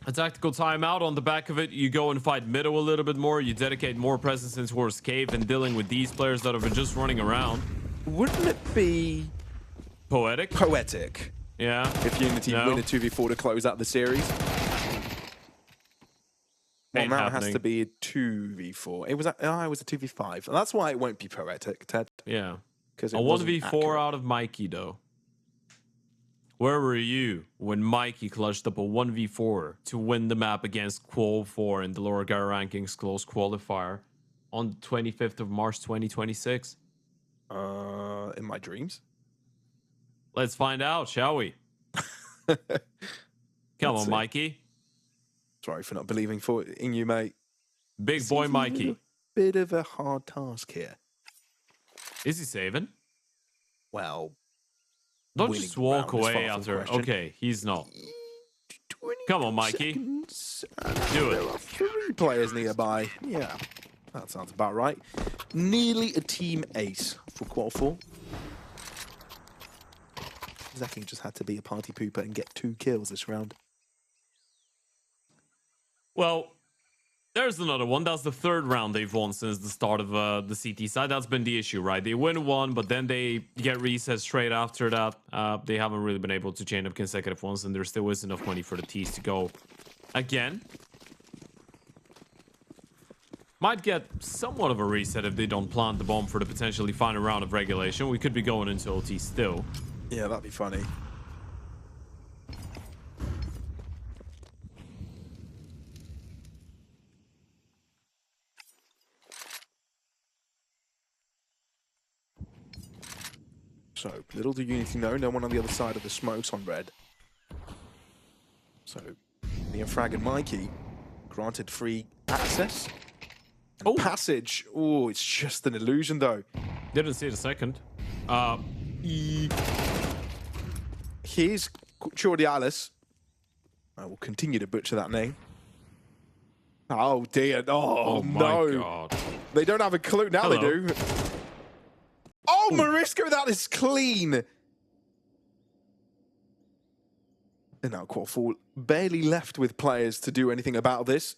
A tactical timeout. On the back of it, you go and fight middle a little bit more. You dedicate more presence in towards cave and dealing with these players that have been just running around. Wouldn't it be poetic? Poetic. Yeah. If UNiTY win a 2v4 to close out the series. Well, now it has to be a 2v4. It was a 2v5. And that's why it won't be poetic, Ted. Yeah. Because a 1v4 out of Mikey, though. Where were you when Mikey clutched up a 1v4 to win the map against Qual4 in the Lorgar Rankings Closed Qualifier on the 25th of March 2026? In my dreams? Let's find out, shall we? Come on, Mikey. Sorry for not believing in you, mate. Big boy Mikey. Bit of a hard task here. Is he saving? well, Don't winning just the walk round is away far from after. question. Okay, he's not. 22 Come on, Mikey. seconds, and Do there it. are 3 players nearby. Yeah, that sounds about right. Nearly a team ace for Qual4. Zaki just had to be a party pooper and get 2 kills this round. Well, there's another one. That's the 3rd round they've won since the start of the CT side. That's been the issue, right? They win one, but then they get reset straight after that. They haven't really been able to chain up consecutive ones, and there still is enough money for the T's to go again. Might get somewhat of a reset if they don't plant the bomb for the potentially final round of regulation. We could be going into OT still. Yeah, that'd be funny. So, little do UNiTY know, no one on the other side of the smokes on red. So, the Frag and Mikey granted free access. And passage. Oh, it's just an illusion though. Didn't see it a second. Here's Chordialis. I will continue to butcher that name. Oh dear. Oh, my no. God. They don't have a clue. Now Hello. they do. Oh, Morisco, that is clean. And now Qual4 barely left with players to do anything about this.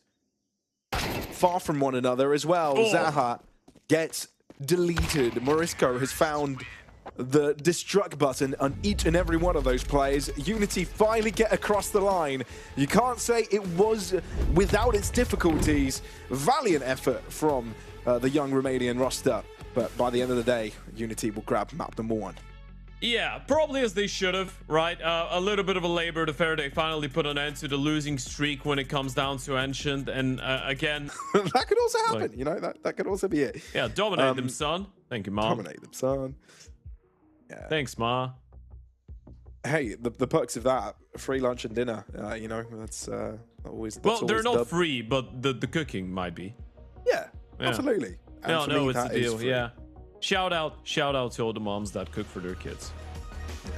Far from one another as well. Zaha gets deleted. Morisco has found the destruct button on each and every one of those players. UNiTY finally get across the line. You can't say it was without its difficulties. Valiant effort from the young Romanian roster. But by the end of the day, UNiTY will grab map number 1. Yeah, probably as they should have, right? A little bit of a labor affair. They finally put an end to the losing streak when it comes down to Ancient. And again... that could also happen, you know? That could also be it. Yeah, dominate them, son. Thank you, Mom. Dominate them, son. Yeah. Thanks, Ma. Hey, the perks of that, free lunch and dinner, you know, that's always... Well, they're always not dub. free, but the cooking might be. Yeah, absolutely. And No, for no, me, it's that the is deal, free. yeah. Shout out to all the moms that cook for their kids. Yeah.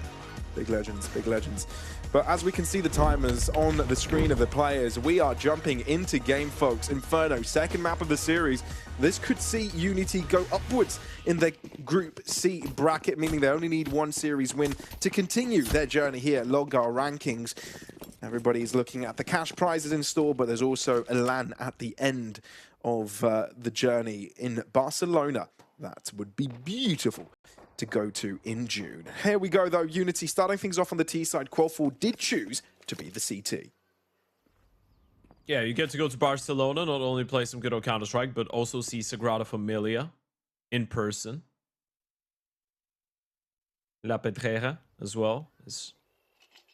Big legends, big legends. But as we can see the timers on the screen of the players, we are jumping into game, folks. Inferno, second map of the series. This could see UNiTY go upwards in the Group C bracket, meaning they only need 1 series win to continue their journey here at Lorgar Rankings. Everybody's looking at the cash prizes in store, but there's also a LAN at the end of the journey in Barcelona. That would be beautiful to go to in June. Here we go though, UNiTY starting things off on the T side. Qual4 did choose to be the CT. Yeah, you get to go to Barcelona, not only play some good old Counter-Strike, but also see Sagrada Familia in person. La Pedrera as well. There's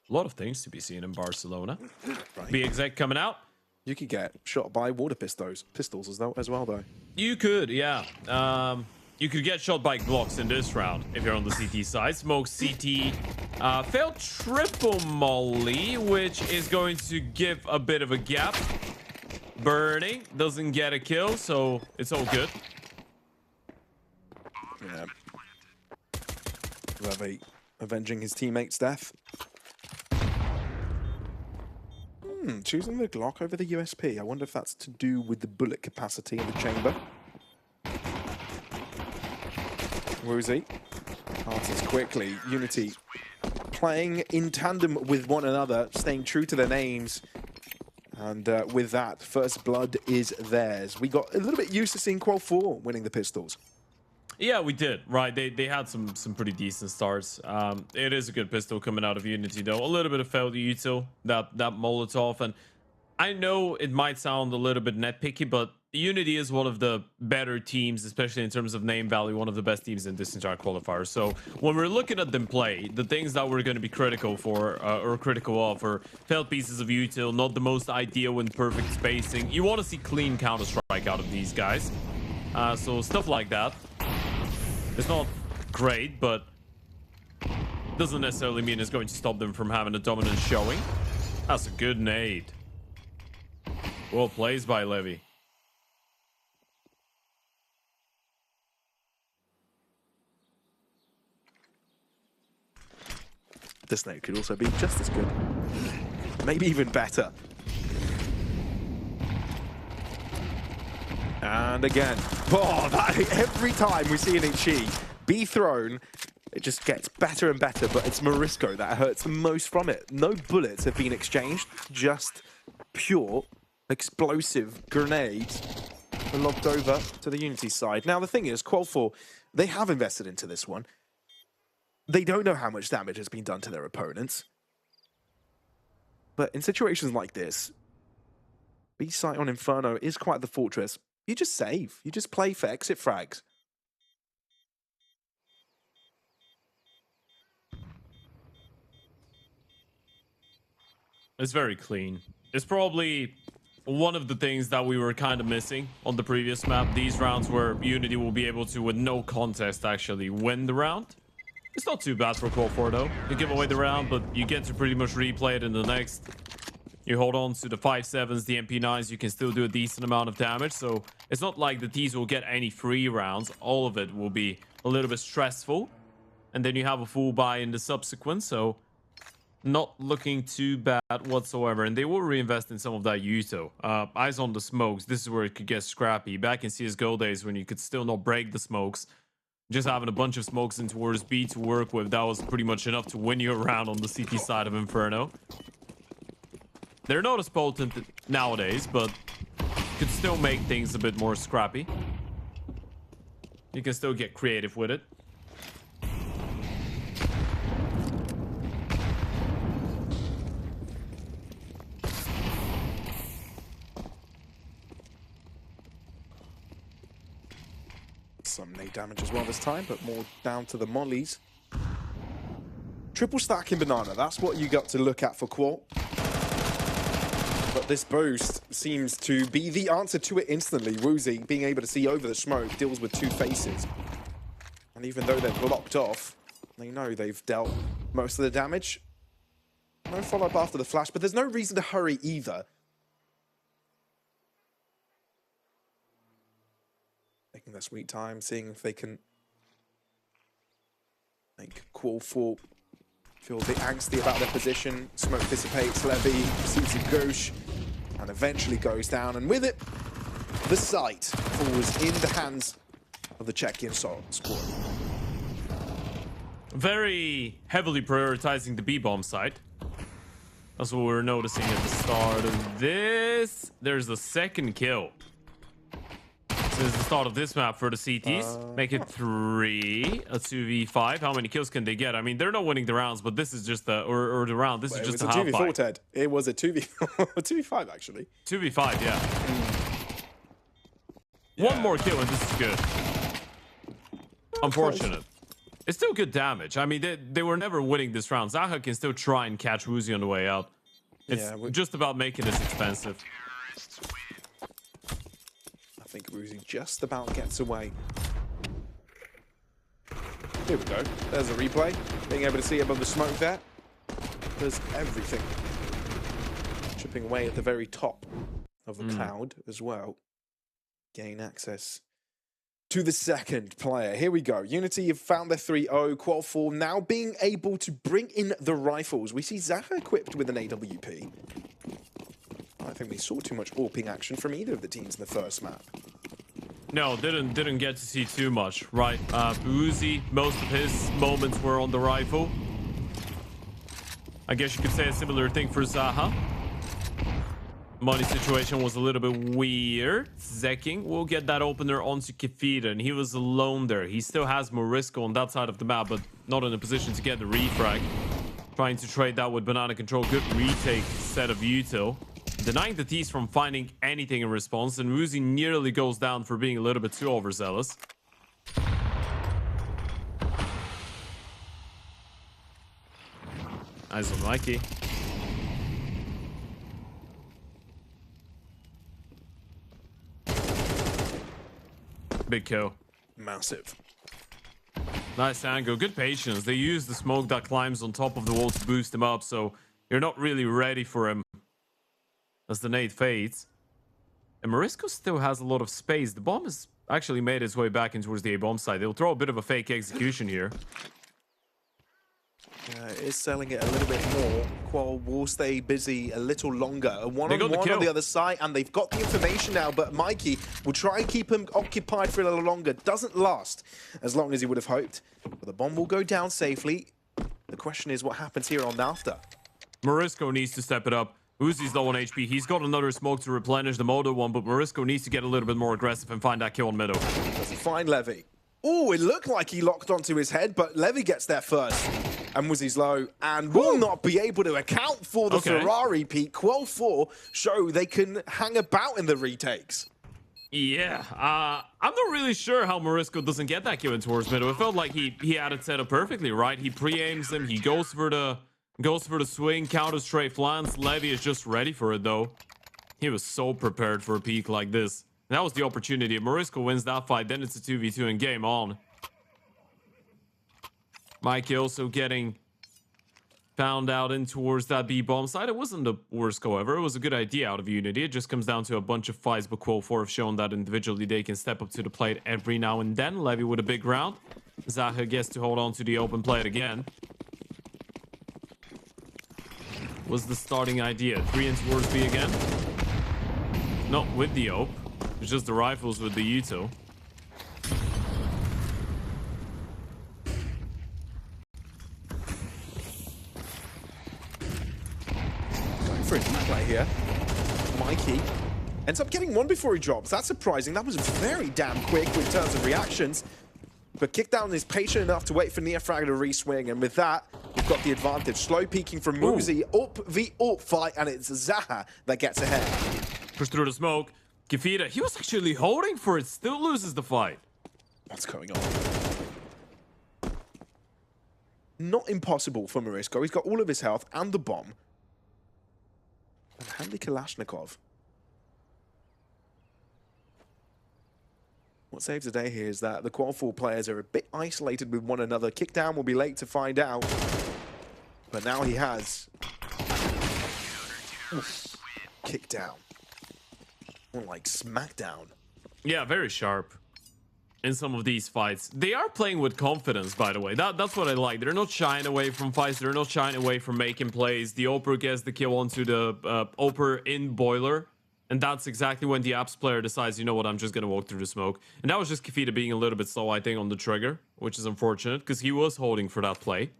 a lot of things to be seen in Barcelona. Right. Be exact coming out. You could get shot by water pistols as well though. You could, yeah. You could get shot by blocks in this round if you're on the CT side. Smoke CT failed triple molly, which is going to give a bit of a gap. Burning doesn't get a kill, so it's all good. Yeah. Levy avenging his teammate's death. Choosing the Glock over the USP. I wonder if that's to do with the bullet capacity in the chamber. Woozy passes quickly. UNiTY playing in tandem with one another, staying true to their names. And with that, first blood is theirs. We got a little bit used to seeing Qual4 winning the pistols. Yeah, we did, right? They had some pretty decent starts. It is a good pistol coming out of UNiTY, though. A little bit of failed util, that Molotov. And I know it might sound a little bit nitpicky, but UNiTY is one of the better teams, especially in terms of name value, one of the best teams in this entire qualifier. So when we're looking at them play, the things that we're going to be critical for, or critical of, are failed pieces of util, not the most ideal and perfect spacing. You want to see clean Counter-Strike out of these guys. So stuff like that. It's not great, but doesn't necessarily mean it's going to stop them from having a dominant showing. That's a good nade. Well plays by Levy. this nade could also be just as good. Maybe even better. And again, every time we see an HE be thrown, it just gets better and better, but it's Morisco that hurts the most from it. No bullets have been exchanged, just pure explosive grenades lobbed over to the UNiTY side. Now the thing is, Qual4, they have invested into this one. They don't know how much damage has been done to their opponents. But in situations like this, B-site on Inferno is quite the fortress. You just save. You just play for exit frags. It's very clean. It's probably one of the things that we were kind of missing on the previous map. These rounds where UNiTY will be able to, with no contest, actually win the round. It's not too bad for Qual4 though. You give away the round, but you get to pretty much replay it in the next. You hold on to the 5.7s, the MP9s, you can still do a decent amount of damage. So it's not like the T's will get any free rounds. All of it will be a little bit stressful. And then you have a full buy in the subsequent. So not looking too bad whatsoever. And they will reinvest in some of that UTO. Eyes on the smokes. This is where it could get scrappy. Back in CSGO days when you could still not break the smokes. Just having a bunch of smokes in towards B to work with, that was pretty much enough to win you a round on the CT side of Inferno. They're not as potent nowadays, but could still make things a bit more scrappy. You can still get creative with it. Some nade damage as well this time, but more down to the mollies. Triple stack in banana, that's what you got to look at for Qual. But this boost seems to be the answer to it instantly. Woozy being able to see over the smoke deals with two faces. And even though they're blocked off, they know they've dealt most of the damage. No follow-up after the flash, but there's no reason to hurry either. Taking their sweet time, seeing if they can make Qual4 feel a bit angsty about their position. Smoke dissipates, Levy proceeds to Gauche, and eventually goes down. And with it, the site falls in the hands of the Czechian squad. Very heavily prioritizing the B-bomb site. That's what we were noticing at the start of this. There's the second kill since the start of this map for the CTs. Make it 3, a 2v5. How many kills can they get? I mean, they're not winning the rounds, but this is just the or the round. This is just a half 2v4, Ted. It was a 2v5 actually. 2v5, yeah. One more kill and this is good. Unfortunate. It's still good damage. I mean, they were never winning this round. Zaha can still try and catch Woozy on the way out. It's just about making this expensive. I think Woozy just about gets away. Here we go. There's a replay. Being able to see above the smoke there. There's everything. Chipping away at the very top of the cloud as well. Gain access to the second player. Here we go. UNiTY have found their 3-0. Qual4 now being able to bring in the rifles. We see Zaha equipped with an AWP. I don't think we saw too much AWPing action from either of the teams in the first map. No, didn't get to see too much, right? Uzi, most of his moments were on the rifle. I guess you could say a similar thing for Zaha. Money situation was a little bit weird. Zeking will get that opener onto Kefida, and he was alone there. He still has Morisco on that side of the map, but not in a position to get the refrag. Trying to trade that with Banana Control. Good retake set of util. Denying the T's from finding anything in response, and Woozy nearly goes down for being a little bit too overzealous. Eyes on Mikey. Big kill. Massive. Nice angle. Good patience. They use the smoke that climbs on top of the wall to boost him up, so you're not really ready for him as the nade fades. And Morisco still has a lot of space. The bomb has actually made its way back in towards the A-bomb side. They'll throw a bit of a fake execution here. Is selling it a little bit more. Qual will stay busy a little longer. A one-on-one on the other side, and they've got the information now, but Mikey will try and keep him occupied for a little longer. Doesn't last as long as he would have hoped. But the bomb will go down safely. The question is what happens here on after. Morisco needs to step it up. Uzi's low on HP. He's got another smoke to replenish the Moto one, but Morisco needs to get a little bit more aggressive and find that kill on middle. Does he find Levy? Oh, it looked like he locked onto his head, but Levy gets there first. And Uzi's low, and will not be able to account for the Ferrari peak. Qual4 show they can hang about in the retakes. Yeah, I'm not really sure how Morisco doesn't get that kill in towards middle. It felt like he had it set up perfectly, right? He pre-aims him, he goes for the swing, counter strafe lands. Levy is just ready for it though. He was so prepared for a peak like this. That was the opportunity. If Morisco wins that fight, then it's a 2v2 and game on. Mikey also getting found out in towards that B-bomb side. It wasn't the worst go ever. It was a good idea out of UNiTY. It just comes down to a bunch of fights, but Qual4 have shown that individually they can step up to the plate every now and then. Levy with a big round. Zaha gets to hold on to the open plate again. Was the starting idea. 3 in towards B again. Not with the OP. It's just the rifles with the Yuto. Going for a play here. Mikey ends up getting one before he drops. That's surprising. That was very damn quick in terms of reactions. But Kickdown is patient enough to wait for Neofrag to re-swing. And with that, we've got the advantage. Slow peeking from Muzi. Up the up fight. And it's Zaha that gets ahead. Push through the smoke. Kefita, he was actually holding for it, still loses the fight. What's going on? Not impossible for Morisco. He's got all of his health and the bomb. And handy Kalashnikov. What saves the day here is that the Qual4 players are a bit isolated with one another. Kickdown will be late to find out. But now he has. Kickdown. More like Smackdown. Yeah, very sharp in some of these fights. They are playing with confidence, by the way. That's what I like. They're not shying away from fights. They're not shying away from making plays. The Oper gets the kill onto the Oper in Boiler. And that's exactly when the Apps player decides, you know what, I'm just going to walk through the smoke. And that was just Kefita being a little bit slow, I think, on the trigger, which is unfortunate because he was holding for that play.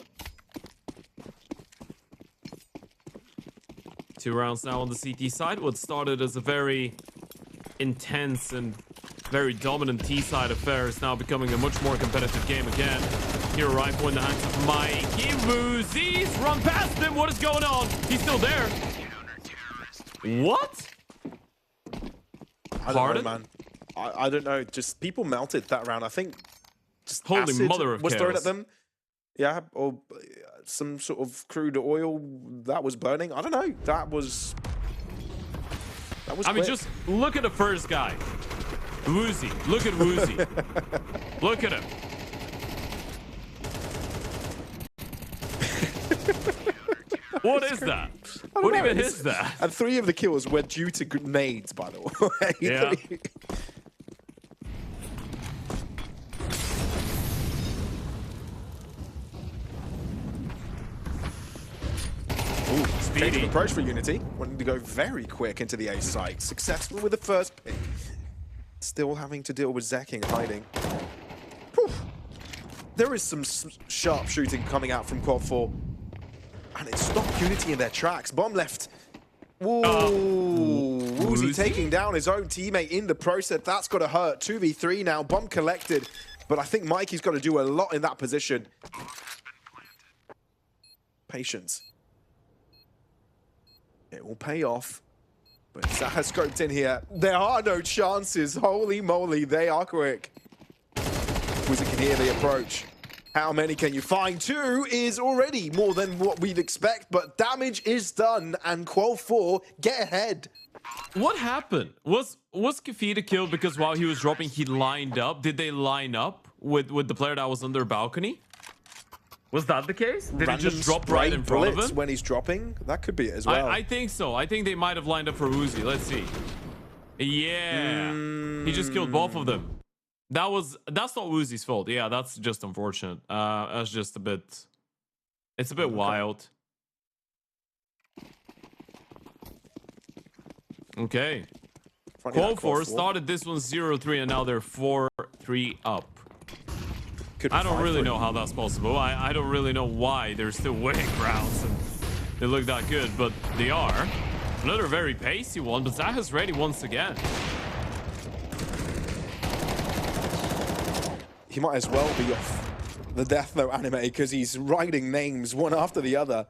2 rounds now on the CT side. What started as a very intense and very dominant T-side affair is now becoming a much more competitive game again. Here, rifle in the hands of Mikey. Woozies run past him. What is going on? He's still there. What? I don't know, man. I don't know. Just people melted that round. I think just holy acid mother of was chaos. thrown at them. Yeah, or some sort of crude oil that was burning. I don't know. That was I mean, just look at the first guy. Woozy. Look at Woozy. Look at him. What is that? What even is that? And 3 of the kills were due to grenades, by the way. Yeah. Speedy approach for UNiTY. Wanting to go very quick into the A site. Successful with the first pick. Still having to deal with Zekking hiding. Whew. There is some sharp shooting coming out from Qual4. And it stopped UNiTY in their tracks. Bomb left. Woo! Woozy taking down his own teammate in the process. That's got to hurt. 2v3 now. Bomb collected. But I think Mikey's got to do a lot in that position. Patience. It will pay off. But Zaha scoped in here. There are no chances. Holy moly, they are quick. Woozy can hear the approach. How many can you find? 2 is already more than what we'd expect, but damage is done, and Qual4 get ahead. What happened? Was Kefita killed because while he was dropping, he lined up? Did they line up with the player that was on their balcony? Was that the case? Did he just drop right in front of him? When he's dropping? That could be it as well. I think so. I think they might have lined up for Uzi. Let's see. Yeah. He just killed both of them. That's not Uzi's fault. Yeah, that's just unfortunate. That's just a bit It's a bit wild. Okay. Qual4 started this one 0-3 and now they're 4-3 up. I don't really know how that's possible. I don't really know why they're still winning rounds and they look that good, but they are. Another very pacey one, but Zaha's ready once again. He might as well be off the Death Note anime because he's writing names one after the other.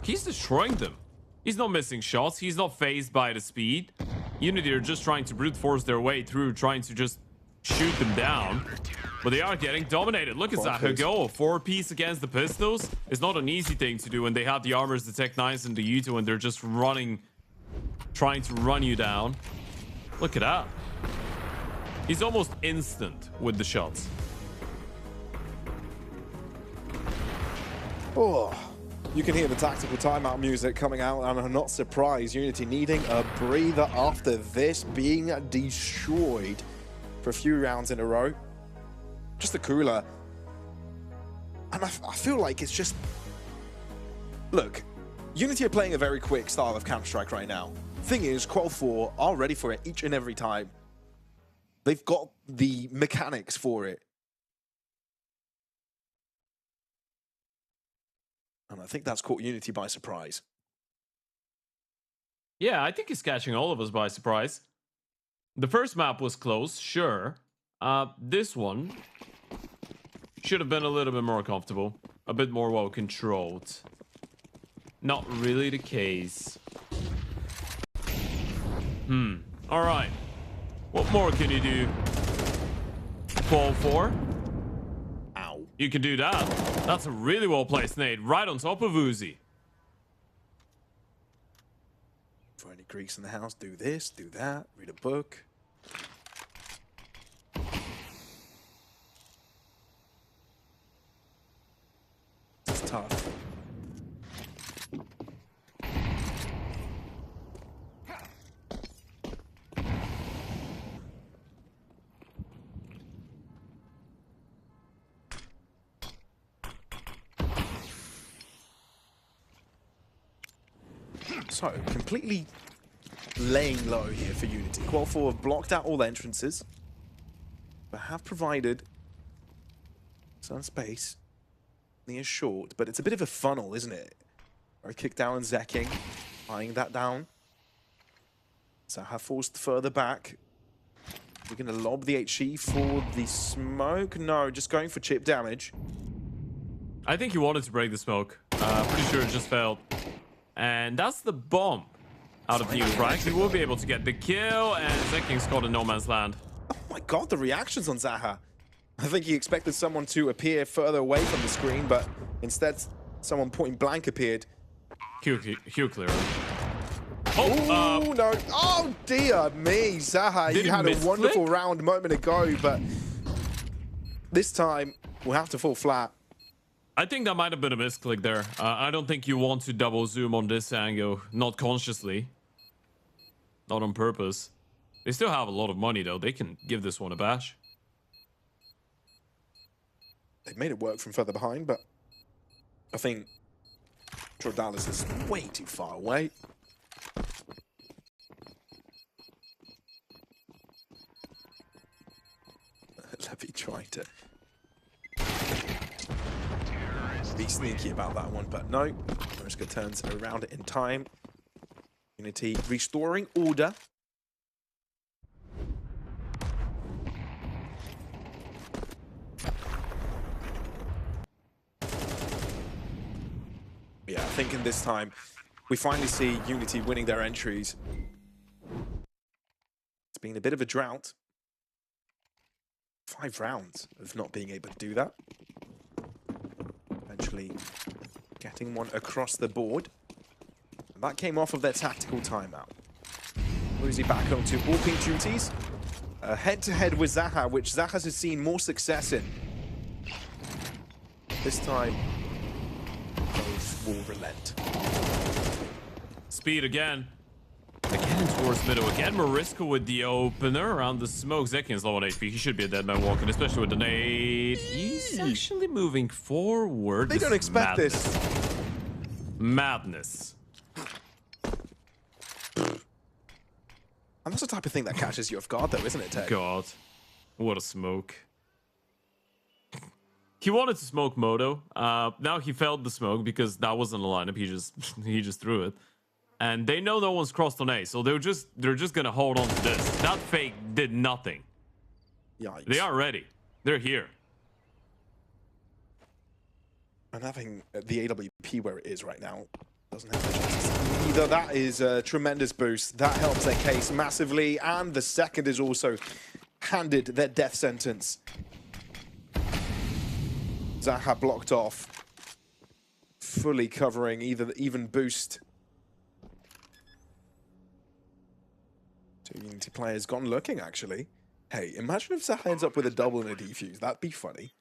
He's destroying them. He's not missing shots. He's not phased by the speed. UNiTY are just trying to brute force their way through, trying to just shoot them down. But they are getting dominated. Look at Zaha go. 4-piece against the pistols. It's not an easy thing to do when they have the armors, the Tech 9s, and the UNiTY, and they're just running, trying to run you down. Look at that. He's almost instant with the shots. Oh, you can hear the tactical timeout music coming out, and I'm not surprised. UNiTY needing a breather after this, being destroyed for a few rounds in a row. Just a cooler. And I feel like it's just... Look, UNiTY are playing a very quick style of Counter-Strike right now. Thing is, Qual4 are ready for it each and every time. They've got the mechanics for it. And I think that's caught UNiTY by surprise. Yeah, I think he's catching all of us by surprise. The first map was close, sure. This one should have been a little bit more comfortable. A bit more well controlled. Not really the case. Alright. What more can you do? Qual4? Ow. You can do that. That's a really well-placed nade, right on top of Uzi. For any Greeks in the house, do this, do that, read a book. It's tough. So, completely laying low here for UNiTY. Qual4 have blocked out all entrances, but have provided some space near short. But it's a bit of a funnel, isn't it? Or kick down and Zekking, eyeing that down. So have forced further back. We're going to lob the HE for the smoke. No, just going for chip damage. I think he wanted to break the smoke. Pretty sure it just failed. And that's the bomb out of the right? He will be able to get the kill, and Zekking's got a no man's land. Oh my god, the reactions on Zaha. I think he expected someone to appear further away from the screen, but instead someone point blank appeared. Q clear. Oh, no. Oh, dear me, Zaha. You had a wonderful round a moment ago, but this time we'll have to fall flat. I think that might have been a misclick there. I don't think you want to double zoom on this angle. Not consciously. Not on purpose. They still have a lot of money, though. They can give this one a bash. They've made it work from further behind, but I think Jordalis is way too far away. Let me try to be sneaky about that one, but no. Mariska turns around it in time. UNiTY restoring order. Yeah, I think in this time, we finally see UNiTY winning their entries. It's been a bit of a drought. 5 rounds of not being able to do that. Eventually getting one across the board. And that came off of their tactical timeout. Uzi back home to AWPing duties. Head-to-head with Zaha, which Zaha has seen more success in. This time, both will relent. Speed again. Again into towards middle again. Mariska with the opener around the smoke. Zekin's low on HP. He should be a dead man walking, especially with the nade. He's actually moving forward. They don't expect this. Madness. And that's the type of thing that catches you off guard, though, isn't it, Ted? God. What a smoke. He wanted to smoke Moto. Now he failed the smoke because that wasn't a lineup. He just threw it. And they know no one's crossed on A, so they're just gonna hold on to this. That fake did nothing. Yikes. They aren't ready. They're here. And having the AWP where it is right now doesn't have the chances either. That is a tremendous boost. That helps their case massively. And the second is also handed their death sentence. Zaha blocked off, fully covering even boost. Two UNiTY players gone looking, actually. Hey, imagine if Zaha ends up with a double and a defuse. That'd be funny.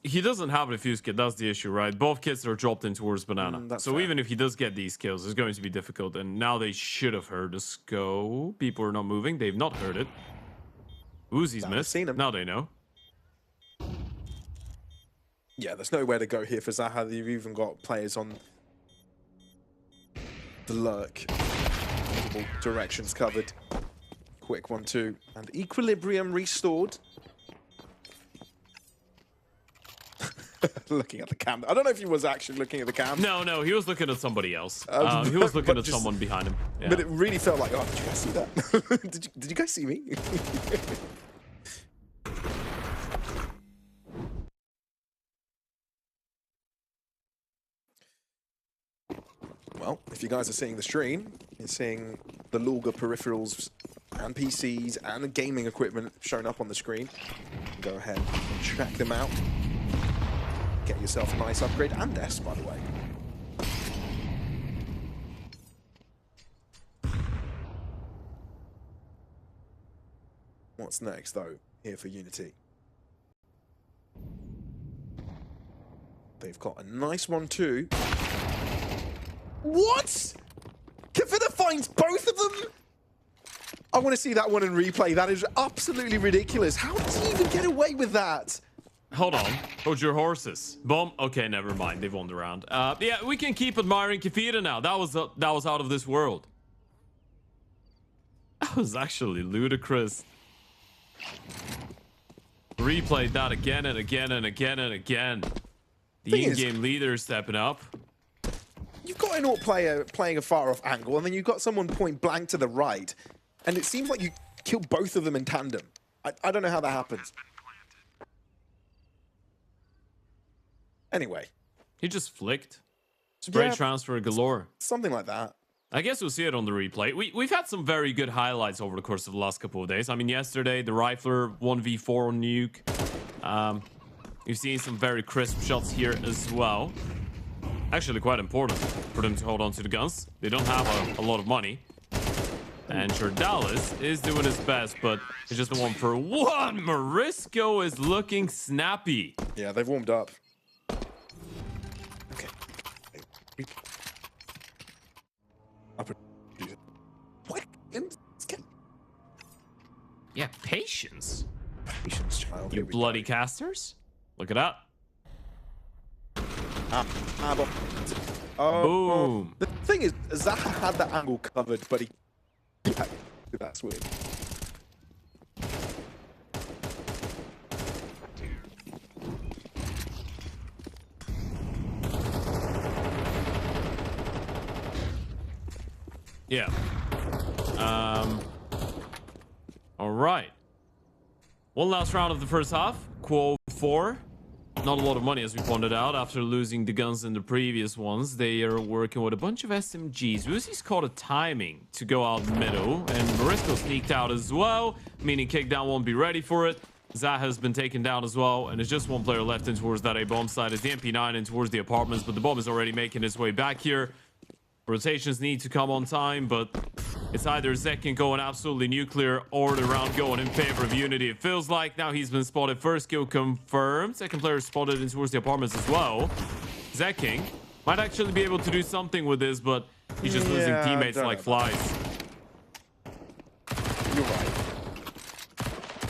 He doesn't have a defuse kit. That's the issue, right? Both kits are dropped in towards banana. So fair. even if he does get these kills, it's going to be difficult. And now they should have heard the scope. People are not moving. They've not heard it. Uzi's missed. Seen him. Now they know. Yeah, there's nowhere to go here for Zaha. You've even got players on the lurk. Multiple directions covered. Quick 1-2. And equilibrium restored. Looking at the cam. I don't know if he was actually looking at the cam. No, he was looking at somebody else. He was looking at someone behind him. Yeah. But it really felt like, oh, did you guys see that? did you guys see me? Well, if you guys are seeing the stream, you're seeing the Lorgar peripherals and PCs and gaming equipment shown up on the screen. Go ahead and check them out. Get yourself a nice upgrade and S, by the way. What's next, though, here for UNiTY? They've got a nice 1-2. What? Kavita finds both of them? I want to see that one in replay. That is absolutely ridiculous. How did he even get away with that? Hold on. Hold your horses. Boom. Okay, never mind. They've won the round. Yeah, we can keep admiring Kavita now. That was out of this world. That was actually ludicrous. Replayed that again and again and again and again. The in-game leader stepping up. You've got an AWP player playing a far-off angle, and then you've got someone point blank to the right, and it seems like you kill both of them in tandem. I don't know how that happens. Anyway. He just flicked. Spray Yeah, transfer galore. something like that. I guess we'll see it on the replay. We've had some very good highlights over the course of the last couple of days. I mean, yesterday, the Rifler 1v4 on Nuke. We've seen some very crisp shots here as well. Actually, quite important for them to hold on to the guns. They don't have a lot of money. And Jordalis is doing his best, but it's just a 1-for-1. Mariska is looking snappy. Yeah, they've warmed up. Okay. What? Yeah, patience. Patience, child. You bloody casters. Look at that. Boom. The thing is, Zaha had that angle covered, but he had that swing. Yeah. All right. One last round of the first half. Qual4. Not a lot of money, as we pointed out, after losing the guns in the previous ones. They are working with a bunch of SMGs. Uzi's caught a timing to go out middle, and Mariska sneaked out as well, meaning Kickdown won't be ready for it. Zaha has been taken down as well, and there's just one player left in towards that A-bomb side. It's the MP9 in towards the apartments, but the bomb is already making its way back here. Rotations need to come on time, but it's either Zekin going absolutely nuclear or the round going in favor of UNiTY. It feels like now he's been spotted. First kill confirmed. Second player spotted in towards the apartments as well. Zekin might actually be able to do something with this, but he's just losing teammates like flies. you're right.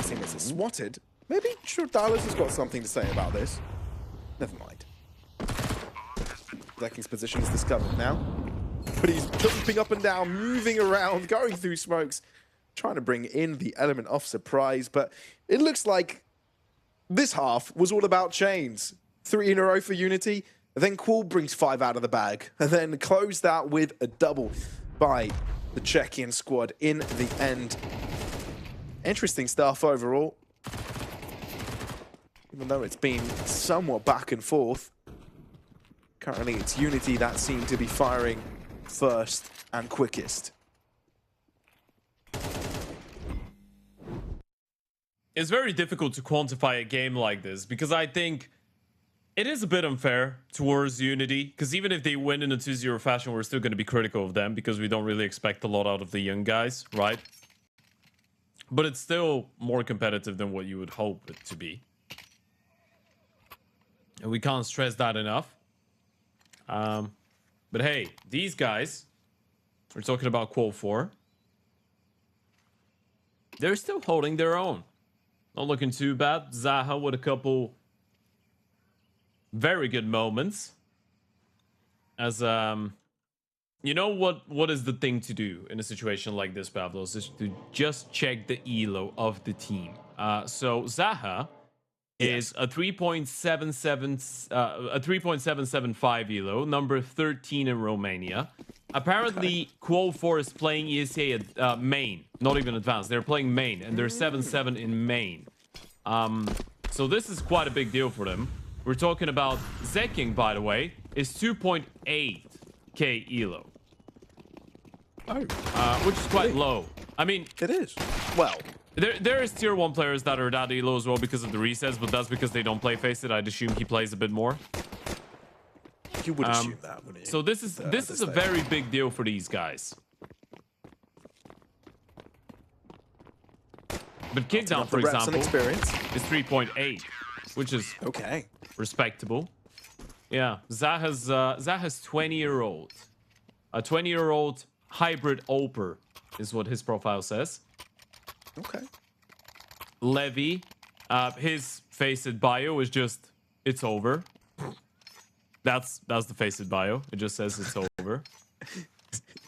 Seeing this is swatted. Maybe Dallas has got something to say about this. Never mind. Zeking's position is discovered now. But he's jumping up and down, moving around, going through smokes, trying to bring in the element of surprise. But it looks like this half was all about chains. 3 in a row for UNiTY. Then Qual brings 5 out of the bag. And then closed out with a double by the Czechian squad in the end. Interesting stuff overall. Even though it's been somewhat back and forth. Currently it's UNiTY that seem to be firing first and quickest. It's very difficult to quantify a game like this because I think it is a bit unfair towards UNiTY, because even if they win in a 2-0 fashion, we're still going to be critical of them because we don't really expect a lot out of the young guys, right? But it's still more competitive than what you would hope it to be. And we can't stress that enough. But hey, these guys, we're talking about Qual4. They're still holding their own. Not looking too bad. Zaha with a couple very good moments. As you know what is the thing to do in a situation like this, Pablos, is to just check the elo of the team. So Zaha is a 3.775 elo, number 13 in Romania. Apparently, Qual4 is playing ESA at main, not even advanced. They're playing main, and they're 7-7 in main. So this is quite a big deal for them. We're talking about Zeking, by the way, is 2.8k elo. Oh. Which is quite low. I mean... It is. Well... There is tier 1 players that are that elo as well because of the resets, but that's because they don't play FACEIT. I'd assume he plays a bit more. You would assume that, wouldn't you? So this is a very big deal for these guys. But Kickdown, for example, is 3.8, which is okay, respectable. Yeah, Zaha's 20-year-old. A 20-year-old hybrid Oper is what his profile says. Okay. Levy, his FACEIT bio is just, it's over. That's the FACEIT bio. It just says it's over.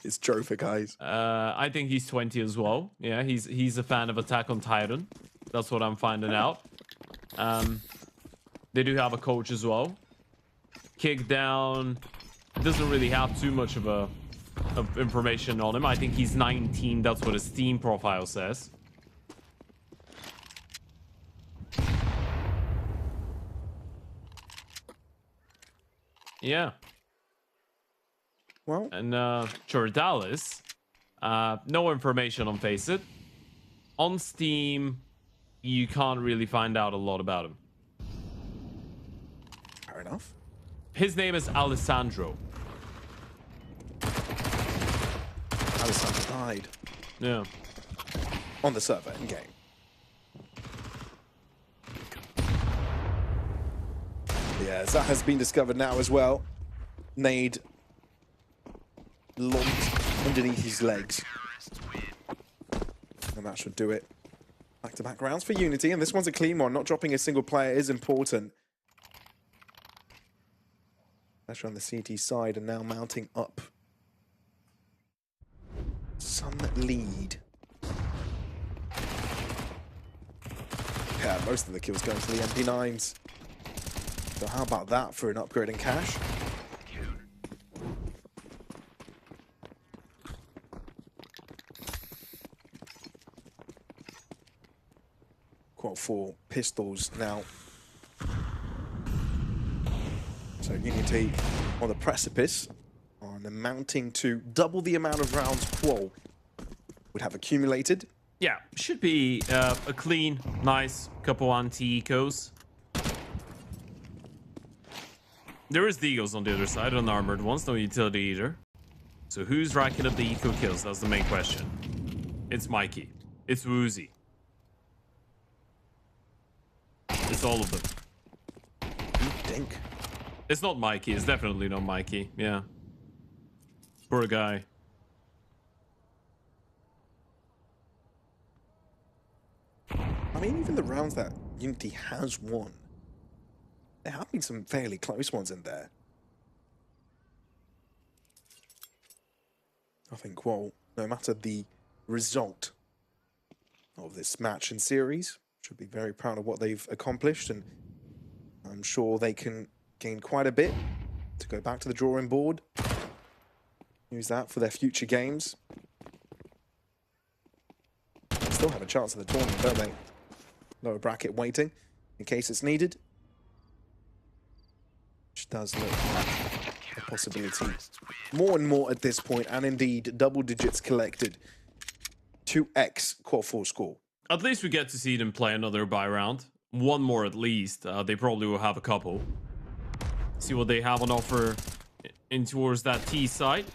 It's true for guys. I think he's 20 as well. Yeah, he's a fan of Attack on Titan. That's what I'm finding out. They do have a coach as well. Kickdown doesn't really have too much of information on him. I think he's 19. That's what his Steam profile says. Yeah. Well, and Dallas, no information on FACEIT. On Steam, you can't really find out a lot about him. Fair enough. His name is Alessandro. Alessandro died. Yeah. On the server in game. Yeah, that has been discovered now as well. Nade locked underneath his legs. And that should do it. Back-to-back rounds for UNiTY, and this one's a clean one. Not dropping a single player is important. Pressure on the CT side and now mounting up. Some lead. Yeah, most of the kills going to the MP9s. So how about that for an upgrade in cash? Qual4 pistols now. So UNiTY on the precipice on amounting to double the amount of rounds Qual would have accumulated. Yeah, should be a clean, nice couple anti-ecos. There is the Eagles on the other side, unarmored ones, no utility either. So who's racking up the eco kills? That's the main question. It's Mikey. It's Woozy. It's all of them. You think? It's not Mikey. It's definitely not Mikey. Yeah. Poor guy. mean, even the rounds that UNiTY has won, there have been some fairly close ones in there. I think Qual, no matter the result of this match and series, should be very proud of what they've accomplished, and I'm sure they can gain quite a bit to go back to the drawing board. Use that for their future games. They still have a chance at the tournament, don't they? Lower bracket waiting in case it's needed. Which does look like a possibility more and more at this point, and indeed double digits collected. 2x Qual4 score. At least we get to see them play another buy round. One more at least. They probably will have a couple. See what they have on offer in towards that T side.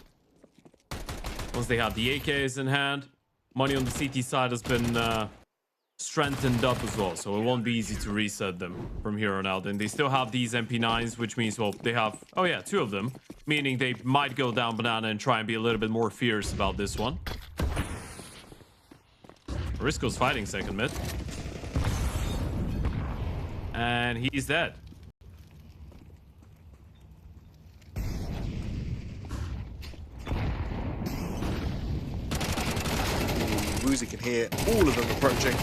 Once they have the AKs in hand, money on the CT side has been strengthened up as well, so it won't be easy to reset them from here on out. And they still have these MP9s, which means, well, they have, oh yeah, 2 of them, meaning they might go down banana and try and be a little bit more fierce about this one. Risco's fighting second mid. And he's dead. Woozy can hear all of them approaching.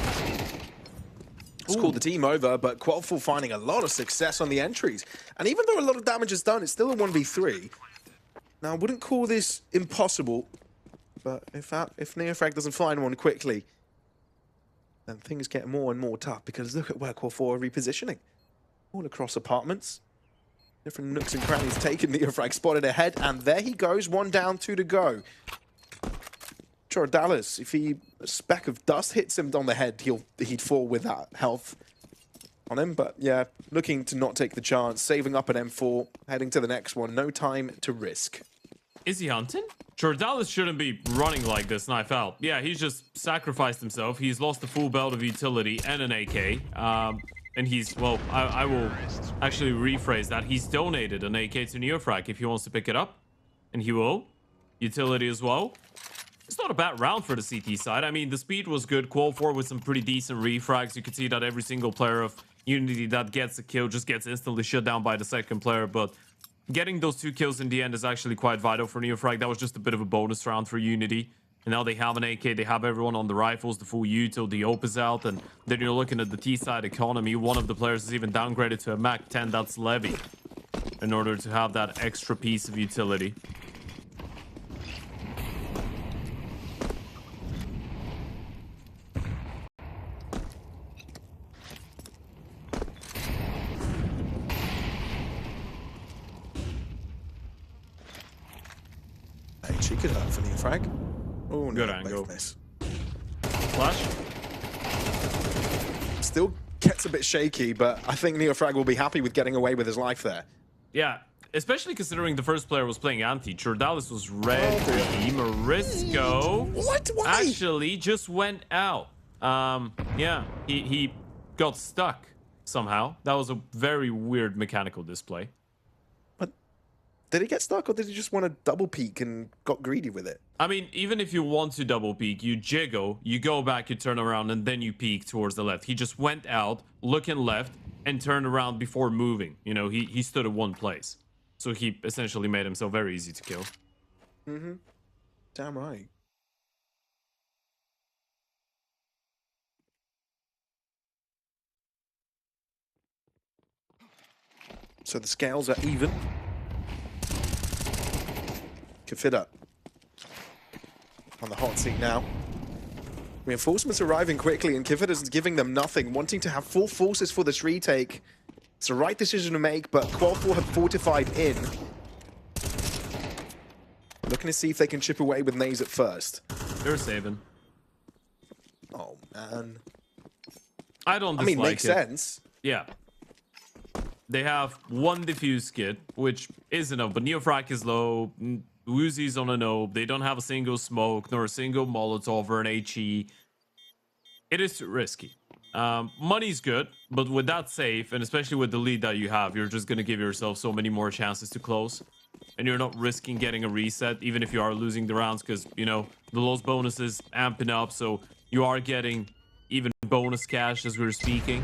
It's called the team over, but Qual4 finding a lot of success on the entries. And even though a lot of damage is done, it's still a 1v3. Now, I wouldn't call this impossible, but if Neofrag doesn't find one quickly, then things get more and more tough, because look at where Qual4 are repositioning. All across apartments. Different nooks and crannies taken. Neofrag spotted ahead, and there he goes. 1 down, 2 to go. Dallas, if a speck of dust hits him on the head, he'd fall with that health on him. But yeah, looking to not take the chance, saving up an M4, heading to the next one. No time to risk. Is he hunting? Dallas shouldn't be running like this, knife out. Yeah, he's just sacrificed himself. He's lost a full belt of utility and an AK. And he's, well, I will actually rephrase that. He's donated an AK to Neofrag if he wants to pick it up. And he will. Utility as well. It's not a bad round for the CT side. I mean, the speed was good. Qual4 with some pretty decent refrags. You can see that every single player of UNiTY that gets a kill just gets instantly shut down by the second player. But getting those 2 kills in the end is actually quite vital for Neofrag. That was just a bit of a bonus round for UNiTY. And now they have an AK. They have everyone on the rifles, the full util, the OP is out. And then you're looking at the T-side economy. One of the players is even downgraded to a Mac 10. That's Levy, in order to have that extra piece of utility. She could hurt for Neofrag. Oh, no, good angle. Flash. Still gets a bit shaky, but I think Neofrag will be happy with getting away with his life there. Yeah, especially considering the first player was playing anti. Dallas was ready. Marisco What? Why? actually just went out. Yeah, he got stuck somehow. That was a very weird mechanical display. Did he get stuck, or did he just want to double peek and got greedy with it? I mean, even if you want to double peek, you jiggle, you go back, you turn around, and then you peek towards the left. He just went out, looking left, and turned around before moving. You know, he stood at one place. So he essentially made himself very easy to kill. Mm-hmm. Damn right. So the scales are even. Kafida on the hot seat now. Reinforcements arriving quickly, and Kifida's giving them nothing, wanting to have full forces for this retake. It's the right decision to make, but Qual4 have fortified in. Looking to see if they can chip away with Naze at first. They're saving. Oh, man. I don't dislike I mean, makes sense. Yeah. They have 1 diffuse kit, which is enough, but Neofrag is low. Woozy's on a no. They don't have a single smoke, nor a single Molotov or an HE. It is too risky. Money's good, but with that safe, and especially with the lead that you have, you're just going to give yourself so many more chances to close. And you're not risking getting a reset, even if you are losing the rounds, because, you know, the loss bonus is amping up, so you are getting even bonus cash as we were speaking.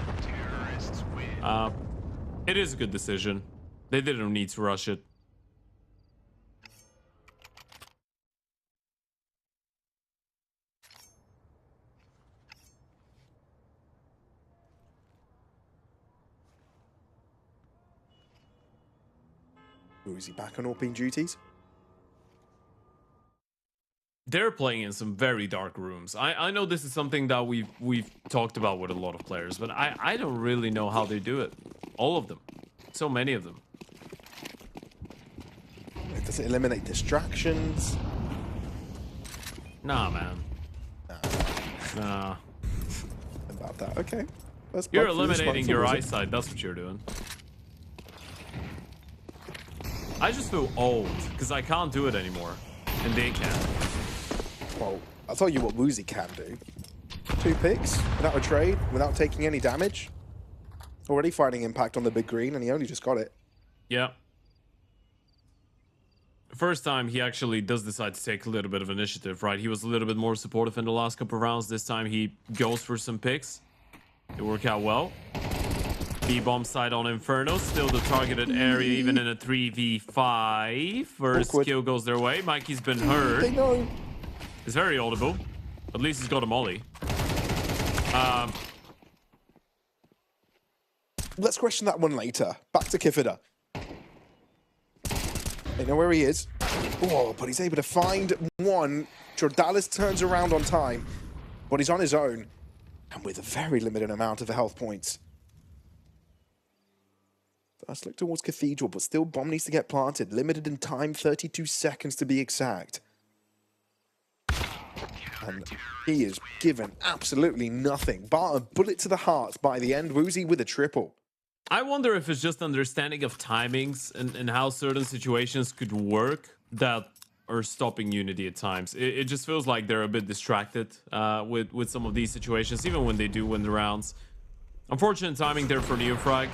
It is a good decision. They didn't need to rush it. Is he back on AWP duties? They're playing in some very dark rooms. I know this is something that we've talked about with a lot of players, but I don't really know how they do it. All of them. So many of them. Does it eliminate distractions? Nah, man. Nah. About that. Okay. You're eliminating your eyesight. That's what you're doing. I just feel old because I can't do it anymore, and they can. Well, I'll tell you what Woozy can do. 2 picks without a trade, without taking any damage. Already finding impact on the big green, and he only just got it. Yeah. First time he actually does decide to take a little bit of initiative, right? He was a little bit more supportive in the last couple of rounds. This time he goes for some picks. It worked out well. B-bomb side on Inferno, still the targeted area even in a 3v5. First kill goes their way. Mikey's been heard. They know. It's very audible. At least he's got a molly. Let's question that one later. Back to Kifida. They know where he is. Oh, but he's able to find one. Jordalis turns around on time, but he's on his own and with a very limited amount of health points. First look towards Cathedral, but still bomb needs to get planted. Limited in time, 32 seconds to be exact. And he is given absolutely nothing. Bar a bullet to the heart by the end. Woozy with a triple. I wonder if it's just understanding of timings and how certain situations could work that are stopping UNiTY at times. It just feels like they're a bit distracted with some of these situations, even when they do win the rounds. Unfortunate timing there for Neofrag.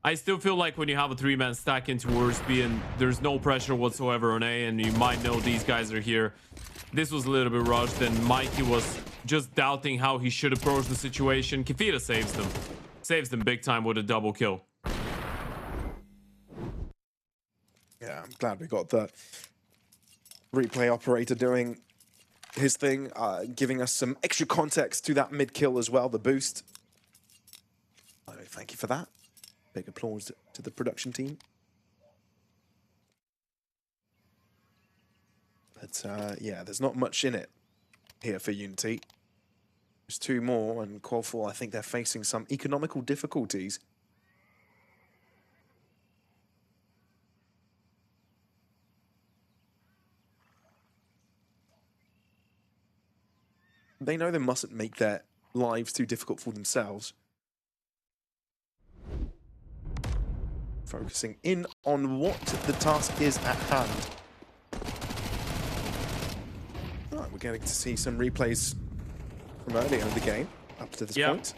I still feel like when you have a 3-man stack into worst B and there's no pressure whatsoever on A, and you might know these guys are here, this was a little bit rushed, and Mikey was just doubting how he should approach the situation. Kifida saves them. Saves them big time with a double kill. Yeah, I'm glad we got the replay operator doing his thing, giving us some extra context to that mid kill as well, the boost. Thank you for that. Big applause to the production team. But yeah, there's not much in it here for UNiTY. There's 2 more, and Qual4, I think they're facing some economical difficulties. They know they mustn't make their lives too difficult for themselves. Focusing in on what the task is at hand. Right, we're getting to see some replays from earlier in the game up to this point.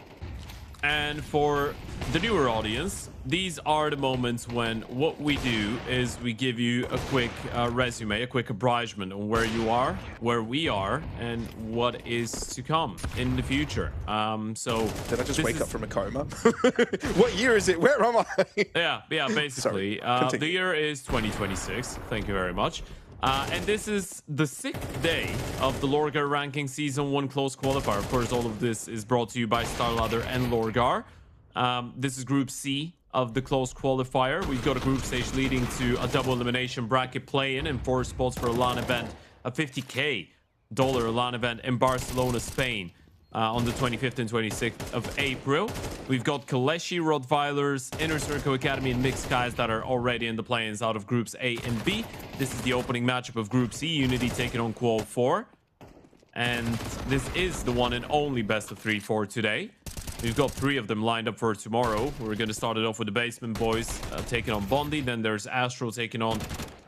And for the newer audience, these are the moments when what we do is we give you a quick resume, a quick abridgment on where you are, where we are, and what is to come in the future. So did I just wake up from a coma? What year is it? Where am I? yeah, basically. The year is 2026. Thank you very much. And this is the 6th day of the Lorgar Rankings Season 1 Closed Qualifier. Of course, all of this is brought to you by StarLadder and Lorgar. This is Group C of the Closed Qualifier. We've got a group stage leading to a double elimination bracket play-in and 4 spots for a LAN event, a $50K LAN event in Barcelona, Spain. On the 25th and 26th of April. We've got Kaleshi, Rottweilers, Inner Circle Academy, and Mixed Skies that are already in the play-ins out of Groups A and B. This is the opening matchup of Group C, UNiTY taking on Qual4. And this is the one and only best of 3 for today. We've got 3 of them lined up for tomorrow. We're going to start it off with the Basement Boys taking on Bondi. Then there's Astro taking on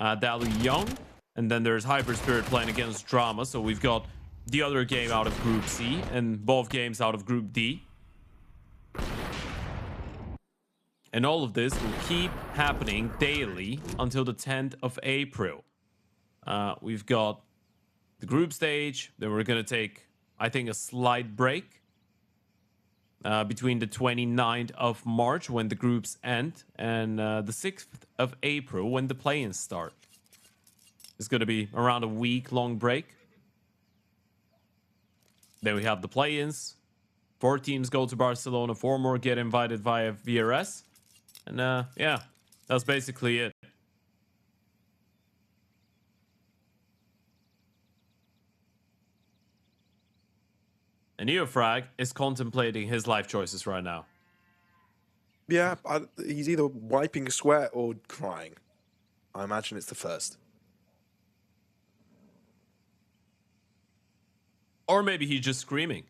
Dali Young. And then there's Hyper Spirit playing against Drama. So we've got the other game out of Group C and both games out of Group D. And all of this will keep happening daily until the 10th of April. We've got the group stage. Then we're going to take, I think, a slight break. between the 29th of March when the groups end and the 6th of April when the play-ins start. It's going to be around a week-long break. Then we have the play-ins. 4 teams go to Barcelona. 4 more get invited via VRS. And yeah, that's basically it. And Neofrag is contemplating his life choices right now. Yeah, he's either wiping sweat or crying. I imagine it's the first. Or maybe he's just screaming.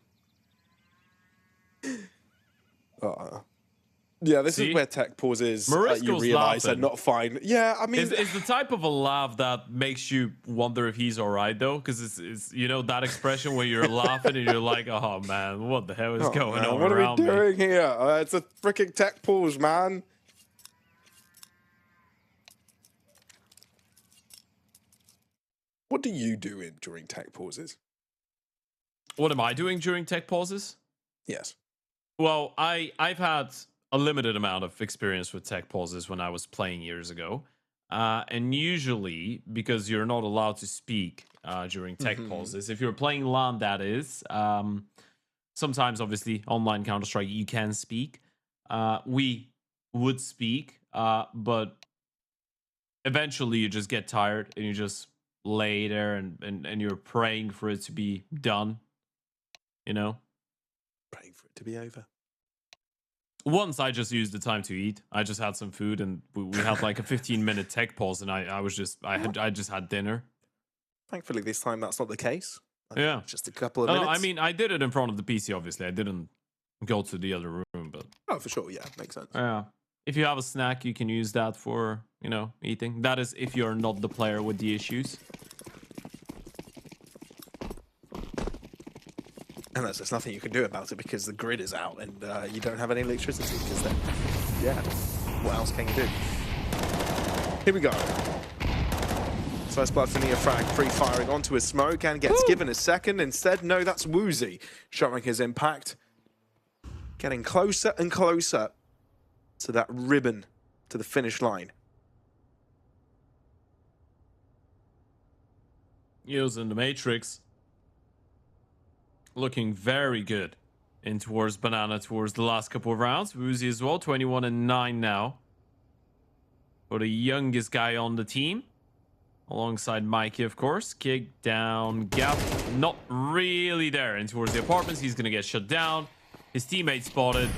Yeah, this is where tech pauses. You realize they're not fine. Yeah, I mean, it's the type of a laugh that makes you wonder if he's all right though, because it's you know that expression where you're laughing and you're like, oh man, what the hell is going on what around me? What are we doing here? It's a freaking tech pause, man. What do you do during tech pauses? What am I doing during tech pauses? Yes. Well, I've had a limited amount of experience with tech pauses when I was playing years ago. And usually, because you're not allowed to speak during tech pauses, if you're playing LAN, that is, sometimes, obviously, online Counter-Strike, you can speak. We would speak, but eventually you just get tired and you just lay there and you're praying for it to be done, you know? Praying for it to be over. Once I just used the time to eat. I just had some food and we had like a 15-minute tech pause and I just had dinner. Thankfully this time that's not the case. Yeah. Just a couple of minutes. I mean, I did it in front of the PC, obviously. I didn't go to the other room, but... Oh, for sure, yeah. Makes sense. Yeah. If you have a snack, you can use that for, eating. That is if you're not the player with the issues. And there's nothing you can do about it because the grid is out and you don't have any electricity because then, yeah, what else can you do? Here we go. First blood for Neofrag, pre-firing onto his smoke and gets given a second. Instead, no, that's Woozy showing his impact. Getting closer and closer to that ribbon, to the finish line. Using the Matrix. Looking very good in towards Banana towards the last couple of rounds. Woozy as well, 21-9 now. For the youngest guy on the team. Alongside Mikey, of course. Kick down, gap. Not really there. In towards the apartments, he's going to get shut down. His teammate spotted.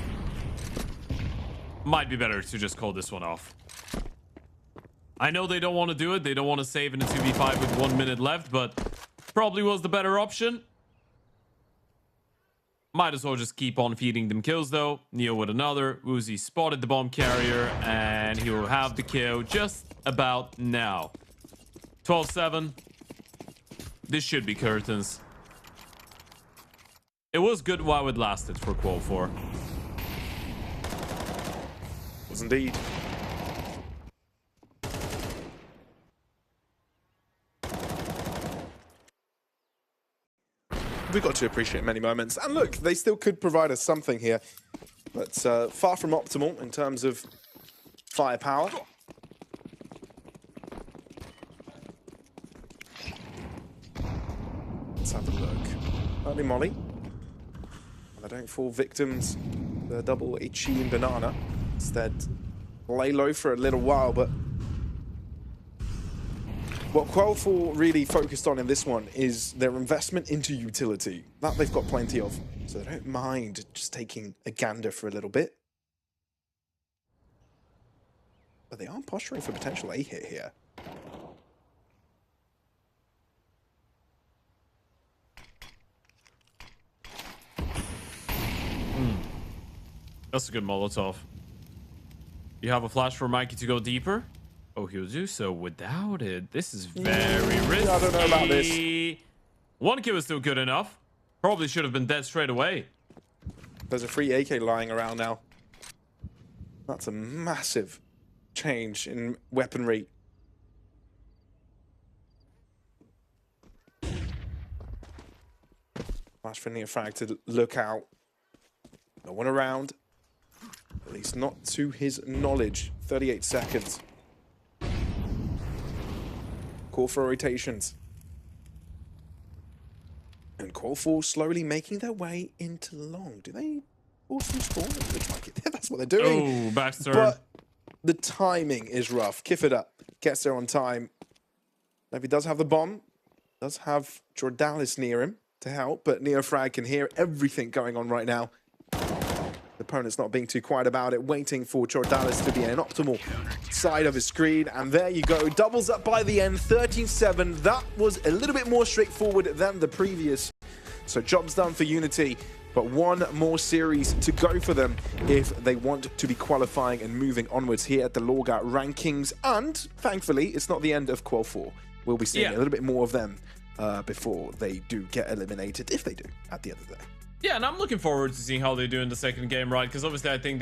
Might be better to just call this one off. I know they don't want to do it. They don't want to save in a 2v5 with 1 minute left, but probably was the better option. Might as well just keep on feeding them kills, though. Neo with another. Woozy spotted the bomb carrier, and he will have the kill just about now. 12-7. This should be curtains. It was good while it lasted for Qual4. Was indeed. We've got to appreciate many moments. And look, they still could provide us something here. But far from optimal in terms of firepower. Let's have a look. Early Molly. And they don't fall victims. The double Ichi and Banana. Instead, lay low for a little while, but what Qual4 really focused on in this one is their investment into utility. That they've got plenty of, so they don't mind just taking a gander for a little bit. But they are posturing for potential A-hit here. That's a good Molotov. You have a flash for Mikey to go deeper? Oh, he'll do so without it. This is very risky. I don't know about this. 1 kill is still good enough. Probably should have been dead straight away. There's a free AK lying around now. That's a massive change in weaponry. Flash for Neofrag to look out. No one around. At least not to his knowledge. 38 seconds. Qual4 rotations. And Qual4 slowly making their way into long. Do they also spawn? It looks like it. That's what they're doing. Oh, bastard. But the timing is rough. Kiff it up. Gets there on time. Now, if he does have the bomb, does have Jordalis near him to help, but Neofrag can hear everything going on right now. The opponent's not being too quiet about it, waiting for Jordalis to be an optimal side of his screen. And there you go. Doubles up by the end, 13-7. That was a little bit more straightforward than the previous. So job's done for UNiTY, but one more series to go for them if they want to be qualifying and moving onwards here at the Lorgar Rankings. And thankfully, it's not the end of Qual4. We'll be seeing a little bit more of them before they do get eliminated, if they do, at the end of the day. Yeah, and I'm looking forward to seeing how they do in the second game, right? Because obviously I think